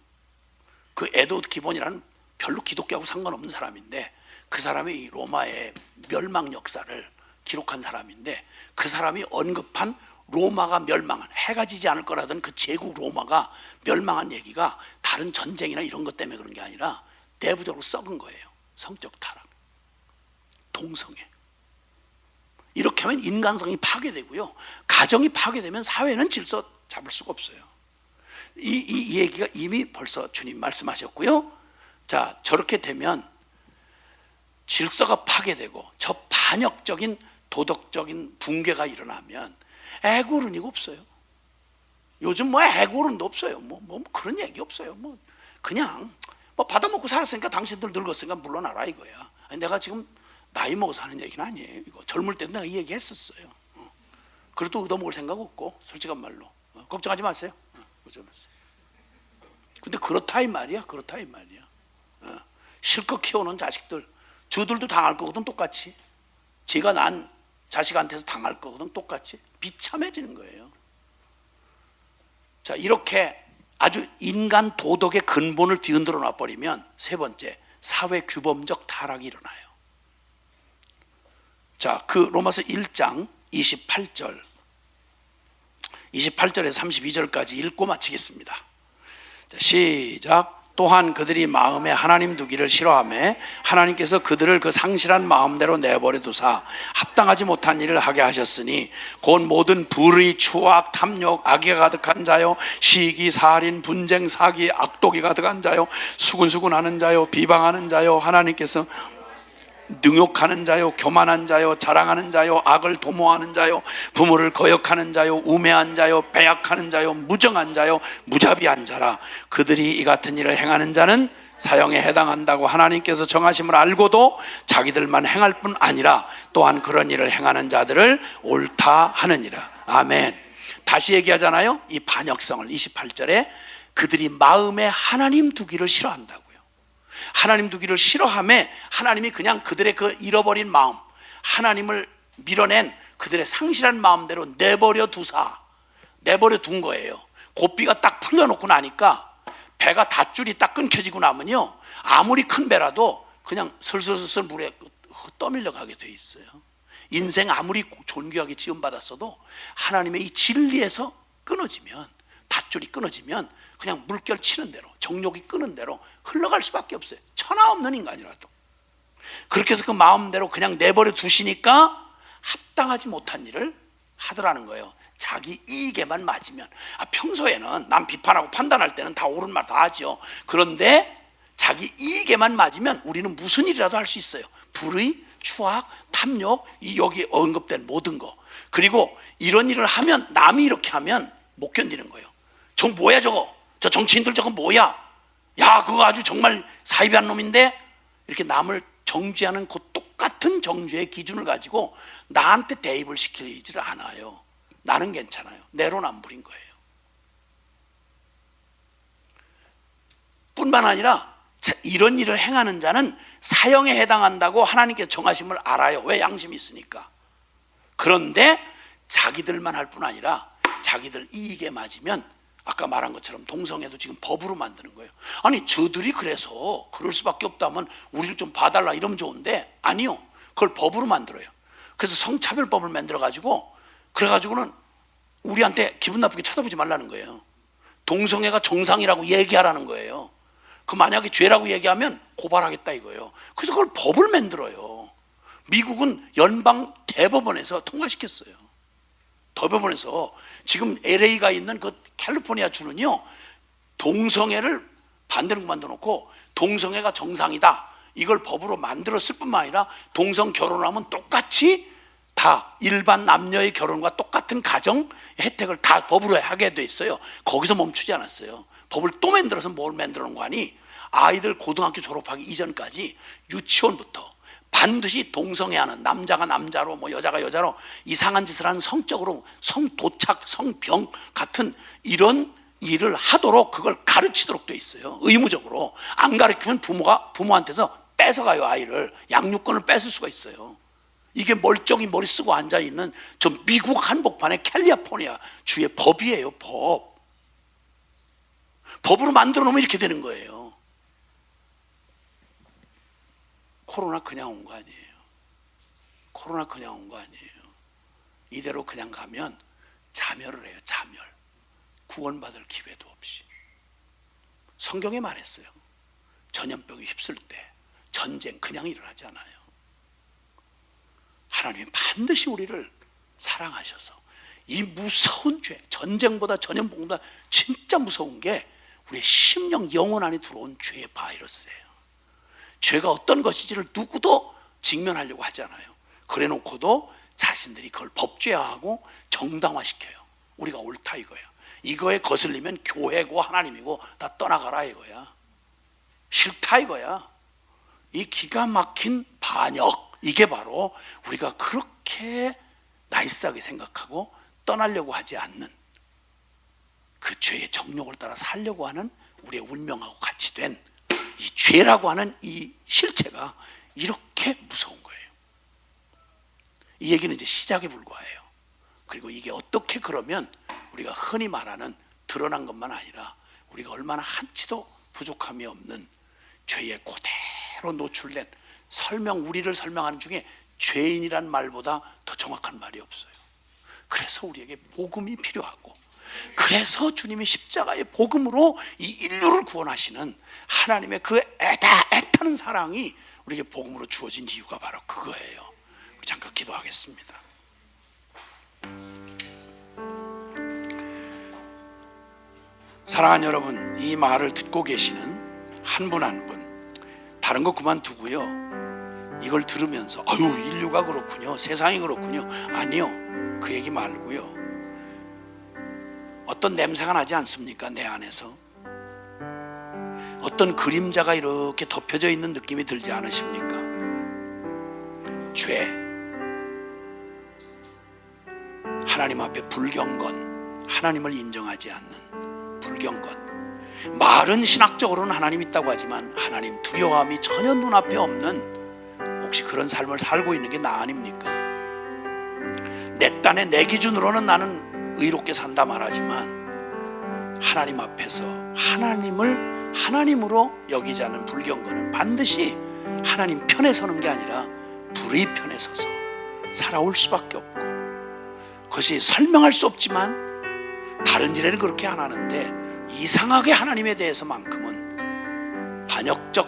그 에드워드 기본이라는 별로 기독교하고 상관없는 사람인데, 그 사람이 이 로마의 멸망 역사를 기록한 사람인데, 그 사람이 언급한 로마가 멸망한, 해가 지지 않을 거라던 그 제국 로마가 멸망한 얘기가 다른 전쟁이나 이런 것 때문에 그런 게 아니라 내부적으로 썩은 거예요. 성적 타락, 동성애. 이렇게 하면 인간성이 파괴되고요, 가정이 파괴되면 사회는 질서 잡을 수가 없어요. 이 얘기가 이미 벌써 주님 말씀하셨고요. 자, 저렇게 되면 질서가 파괴되고 저 반역적인 도덕적인 붕괴가 일어나면 애고른이가 없어요. 요즘 애고른도 없어요. 그런 얘기 없어요. 그냥 받아먹고 살았으니까 당신들 늙었으니까 물러나라 이거야. 내가 지금 나이 먹어서 하는 얘기는 아니에요. 이거 젊을 때도 내가 이 얘기 했었어요. 그래도 얻어먹을 생각 없고, 솔직한 말로 걱정하지 마세요. 근데 그렇다 이 말이야. 실컷 키워놓은 자식들, 저들도 당할 거거든. 똑같이 제가 난 자식한테서 당할 거거든. 똑같이 비참해지는 거예요. 자, 이렇게 아주 인간 도덕의 근본을 뒤흔들어 놔버리면 세 번째, 사회 규범적 타락이 일어나요. 자, 그 로마서 1장 28절에서 32절까지 읽고 마치겠습니다. 자, 시작. 또한 그들이 마음에 하나님 두기를 싫어하며 하나님께서 그들을 그 상실한 마음대로 내버려 두사 합당하지 못한 일을 하게 하셨으니 곧 모든 불의, 추악, 탐욕, 악에 가득한 자요, 시기, 살인, 분쟁, 사기, 악독이 가득한 자요, 수군수군하는 자요, 비방하는 자요, 하나님께서 능욕하는 자요, 교만한 자요, 자랑하는 자요, 악을 도모하는 자요, 부모를 거역하는 자요, 우매한 자요, 배약하는 자요, 무정한 자요, 무자비한 자라. 그들이 이 같은 일을 행하는 자는 사형에 해당한다고 하나님께서 정하심을 알고도 자기들만 행할 뿐 아니라 또한 그런 일을 행하는 자들을 옳다 하느니라. 아멘. 다시 얘기하잖아요. 이 반역성을 28절에 그들이 마음에 하나님 두기를 싫어한다고. 하나님 두기를 싫어하며 하나님이 그냥 그들의 그 잃어버린 마음, 하나님을 밀어낸 그들의 상실한 마음대로 내버려 둔 거예요. 고삐가 딱 풀려놓고 나니까 배가 닷줄이 딱 끊겨지고 나면요, 아무리 큰 배라도 그냥 슬슬슬 물에 떠밀려 가게 돼 있어요. 인생 아무리 존귀하게 지음받았어도 하나님의 이 진리에서 끊어지면, 닷줄이 끊어지면 그냥 물결 치는 대로, 정욕이 끄는 대로 흘러갈 수밖에 없어요. 천하 없는 인간이라도. 그렇게 해서 그 마음대로 그냥 내버려 두시니까 합당하지 못한 일을 하더라는 거예요. 자기 이익에만 맞으면. 평소에는 남 비판하고 판단할 때는 다 옳은 말 다 하죠. 그런데 자기 이익에만 맞으면 우리는 무슨 일이라도 할 수 있어요. 불의, 추악, 탐욕, 여기 언급된 모든 거. 그리고 이런 일을 하면, 남이 이렇게 하면 못 견디는 거예요. 저 뭐야 저거, 저 정치인들 저거 뭐야? 야, 그거 아주 정말 사이비한 놈인데? 이렇게 남을 정죄하는 그 똑같은 정죄의 기준을 가지고 나한테 대입을 시키지를 않아요. 나는 괜찮아요. 내로남불인 거예요. 뿐만 아니라 이런 일을 행하는 자는 사형에 해당한다고 하나님께서 정하심을 알아요. 왜? 양심이 있으니까. 그런데 자기들만 할 뿐 아니라 자기들 이익에 맞으면 아까 말한 것처럼 동성애도 지금 법으로 만드는 거예요. 아니, 저들이 그래서 그럴 수밖에 없다면 우리를 좀 봐달라 이러면 좋은데, 아니요, 그걸 법으로 만들어요. 그래서 성차별법을 만들어가지고, 그래가지고는 우리한테 기분 나쁘게 쳐다보지 말라는 거예요. 동성애가 정상이라고 얘기하라는 거예요. 그 만약에 죄라고 얘기하면 고발하겠다 이거예요. 그래서 그걸 법을 만들어요. 미국은 연방 대법원에서 통과시켰어요. 대법원에서 지금 LA가 있는 그 캘리포니아 주는요, 동성애를 반대로 만들어 놓고 동성애가 정상이다 이걸 법으로 만들었을 뿐만 아니라 동성 결혼하면 똑같이 다 일반 남녀의 결혼과 똑같은 가정 혜택을 다 법으로 하게 돼 있어요. 거기서 멈추지 않았어요. 법을 또 만들어서 뭘 만들어 놓은 거 아니? 아이들 고등학교 졸업하기 이전까지 유치원부터 반드시 동성애하는, 남자가 남자로 뭐 여자가 여자로 이상한 짓을 하는, 성적으로 성도착, 성병 같은 이런 일을 하도록 그걸 가르치도록 돼 있어요. 의무적으로. 안 가르치면 부모한테서 뺏어가요. 아이를 양육권을 뺏을 수가 있어요. 이게 멀쩡히 머리 쓰고 앉아있는 저 미국 한복판의 캘리포니아 주의 법이에요. 법으로 만들어 놓으면 이렇게 되는 거예요. 코로나 그냥 온 거 아니에요. 코로나 그냥 온 거 아니에요. 이대로 그냥 가면 자멸을 해요. 자멸. 구원받을 기회도 없이. 성경에 말했어요. 전염병이 휩쓸 때 전쟁 그냥 일어나지 않아요. 하나님이 반드시 우리를 사랑하셔서 이 무서운 죄, 전쟁보다 전염병보다 진짜 무서운 게 우리의 심령 영혼 안에 들어온 죄의 바이러스예요. 죄가 어떤 것인지를 누구도 직면하려고 하잖아요. 그래 놓고도 자신들이 그걸 법죄화하고 정당화시켜요. 우리가 옳다 이거야. 이거에 거슬리면 교회고 하나님이고 다 떠나가라 이거야. 싫다 이거야. 이 기가 막힌 반역, 이게 바로 우리가 그렇게 나이스하게 생각하고 떠나려고 하지 않는 그 죄의 정욕을 따라 살려고 하는 우리의 운명하고 같이 된 이 죄라고 하는 이 실체가 이렇게 무서운 거예요. 이 얘기는 이제 시작에 불과해요. 그리고 이게 어떻게 그러면 우리가 흔히 말하는 드러난 것만 아니라 우리가 얼마나 한치도 부족함이 없는 죄에 그대로 노출된 우리를 설명하는 중에 죄인이란 말보다 더 정확한 말이 없어요. 그래서 우리에게 복음이 필요하고, 그래서 주님이 십자가의 복음으로 이 인류를 구원하시는 하나님의 그 애타는 사랑이 우리에게 복음으로 주어진 이유가 바로 그거예요. 잠깐 기도하겠습니다. 사랑하는 여러분, 이 말을 듣고 계시는 한 분 한 분, 다른 거 그만두고요, 이걸 들으면서 아유 인류가 그렇군요, 세상이 그렇군요, 아니요, 그 얘기 말고요, 어떤 냄새가 나지 않습니까? 내 안에서 어떤 그림자가 이렇게 덮여져 있는 느낌이 들지 않으십니까? 죄, 하나님 앞에 불경건, 하나님을 인정하지 않는 불경건. 말은 신학적으로는 하나님 있다고 하지만 하나님 두려움이 전혀 눈앞에 없는, 혹시 그런 삶을 살고 있는 게 나 아닙니까? 내 딴에 내 기준으로는 나는 의롭게 산다 말하지만 하나님 앞에서 하나님을 하나님으로 여기지 않는 불경건은 반드시 하나님 편에 서는 게 아니라 불의 편에 서서 살아올 수밖에 없고, 그것이 설명할 수 없지만 다른 일에는 그렇게 안 하는데 이상하게 하나님에 대해서만큼은 반역적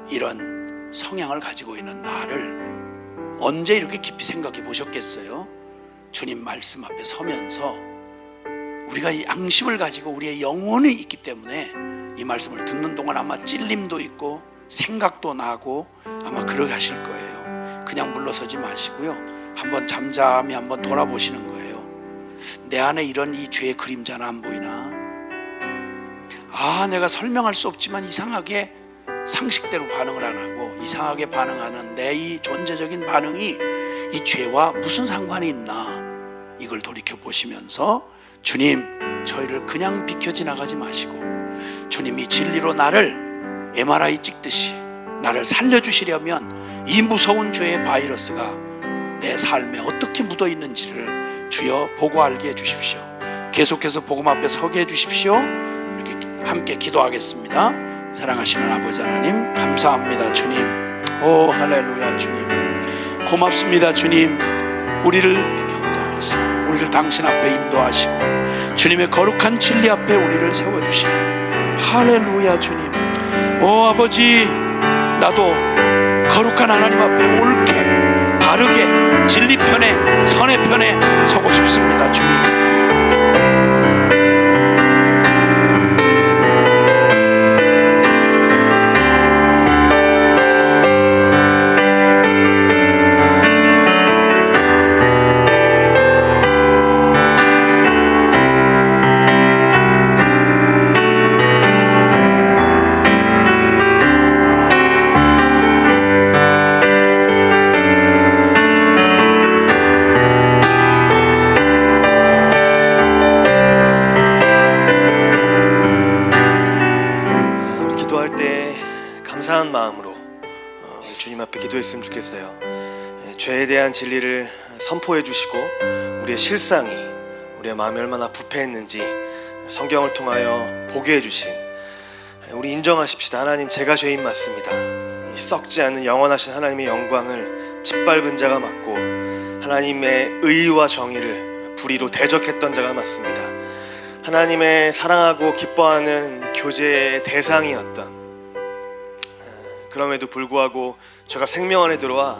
이런 성향을 가지고 있는 나를 언제 이렇게 깊이 생각해 보셨겠어요? 주님 말씀 앞에 서면서 우리가 이 양심을 가지고 우리의 영혼이 있기 때문에 이 말씀을 듣는 동안 아마 찔림도 있고 생각도 나고 아마 그러게 하실 거예요. 그냥 물러서지 마시고요, 한번 잠잠히 한번 돌아보시는 거예요. 내 안에 이런 이 죄의 그림자는 안 보이나? 내가 설명할 수 없지만 이상하게 상식대로 반응을 안 하고 이상하게 반응하는 내 이 존재적인 반응이 이 죄와 무슨 상관이 있나, 이걸 돌이켜 보시면서 주님, 저희를 그냥 비켜 지나가지 마시고 주님이 진리로 나를 MRI 찍듯이 나를 살려주시려면 이 무서운 죄의 바이러스가 내 삶에 어떻게 묻어 있는지를 주여 보고 알게 해주십시오. 계속해서 복음 앞에 서게 해주십시오. 이렇게 함께 기도하겠습니다. 사랑하시는 아버지 하나님, 감사합니다. 주님, 오 할렐루야. 주님 고맙습니다. 주님, 우리를 비켜가시고 우리를 당신 앞에 인도하시고 주님의 거룩한 진리 앞에 우리를 세워주시는 할렐루야. 주님, 오 아버지, 나도 거룩한 하나님 앞에 옳게 바르게 진리 편에 선의 편에 서고 싶습니다. 주님, 감사한 마음으로 주님 앞에 기도했으면 좋겠어요. 죄에 대한 진리를 선포해 주시고 우리의 실상이 우리의 마음이 얼마나 부패했는지 성경을 통하여 보게 해주신, 우리 인정하십시다. 하나님, 제가 죄인 맞습니다. 썩지 않는 영원하신 하나님의 영광을 짓밟은 자가 맞고 하나님의 의와 정의를 불의로 대적했던 자가 맞습니다. 하나님의 사랑하고 기뻐하는 교제의 대상이었던, 그럼에도 불구하고 제가 생명 안에 들어와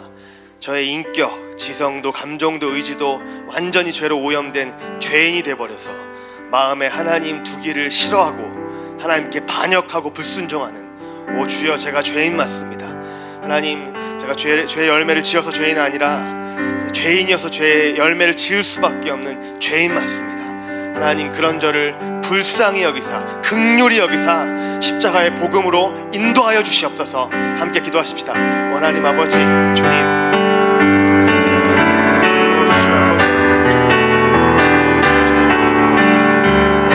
저의 인격, 지성도, 감정도, 의지도 완전히 죄로 오염된 죄인이 돼버려서 마음에 하나님 두기를 싫어하고 하나님께 반역하고 불순종하는, 오 주여, 제가 죄인 맞습니다. 하나님, 제가 죄의 열매를 지어서 죄인이 아니라 죄인이어서 죄의 열매를 지을 수밖에 없는 죄인 맞습니다. 하나님, 그런 저를 불쌍히 여기사 긍휼히 여기사 십자가의 복음으로 인도하여 주시옵소서. 함께 기도하십시다. 하나님 아버지, 주님 맞습니다. 하나님, 주여 아버지, 하나님 주님, 하나님 아버지, 죄인 맞습니다.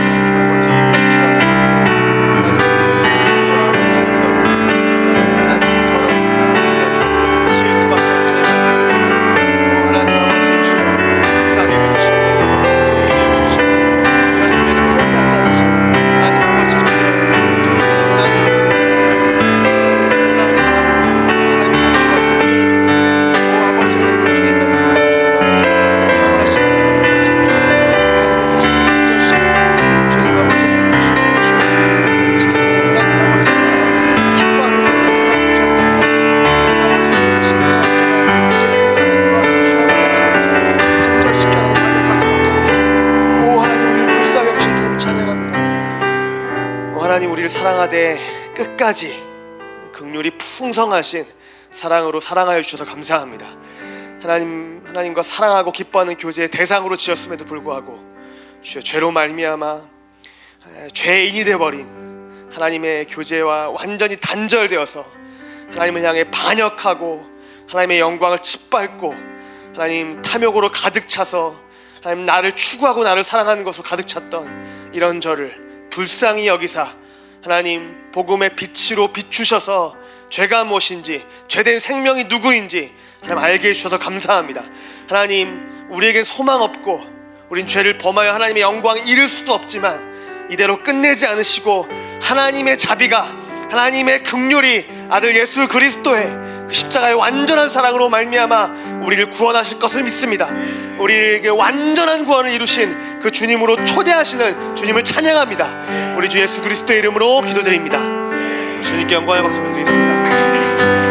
하나님 아버지, 불출하는 하나님, 그 생명과 생각을 하나님 더러운 하나님 지을 수밖에 없는 죄인 맞습니다. 하나님 아버지, 주여 불쌍히 여겨주시옵소서. 긍휼히 여겨주시옵소서. 이런 죄를 포기하지 않으시고 하나님 아버지, 주여 주님의 하나님 놀라운 사랑을 믿습니다. 하나님 자비와 긍휼을 믿습니다. 오 아버지, 하나님 죄인 맞습니다. 주님 아버지, 영원하신 하나님 아버지, 주님 하나님의 계시를 단절시키고 주님 아버지, 하나님 주여 끔찍했던 하나님 아버지 사랑하고 기뻐하는 여자 대상으로 지었던 하나님 아버지, 여자 자신의 하나님 제 생각 안에 들어와서 주여 아버지, 하나님 단절시켜 하나님 반역할 수밖에 없는 죄인을, 오 하나님, 우리를 불쌍히 여기신 주님 찬양합니다. 오 하나님, 우리를 사랑하되 끝까지 긍휼이 풍성하신 사랑으로 사랑하여 주셔서 감사합니다. 하나님과 사랑하고 기뻐하는 교제의 대상으로 지었음에도 불구하고 주여 죄로 말미암아 죄인이 되어버린 하나님의 교제와 완전히 단절되어서 하나님을 향해 반역하고 하나님의 영광을 짓밟고 하나님 탐욕으로 가득 차서 하나님 나를 추구하고 나를 사랑하는 것으로 가득 찼던 이런 저를 불쌍히 여기사 하나님 복음의 빛으로 비추셔서 죄가 무엇인지, 죄된 생명이 누구인지 하나님 알게 해주셔서 감사합니다. 하나님, 우리에겐 소망 없고 우린 죄를 범하여 하나님의 영광을 잃을 수도 없지만 이대로 끝내지 않으시고 하나님의 자비가, 하나님의 긍휼이 아들 예수 그리스도의 그 십자가의 완전한 사랑으로 말미암아 우리를 구원하실 것을 믿습니다. 우리에게 완전한 구원을 이루신 그 주님으로 초대하시는 주님을 찬양합니다. 우리 주 예수 그리스도의 이름으로 기도드립니다. 주님께 영광의 박수를 드리겠습니다.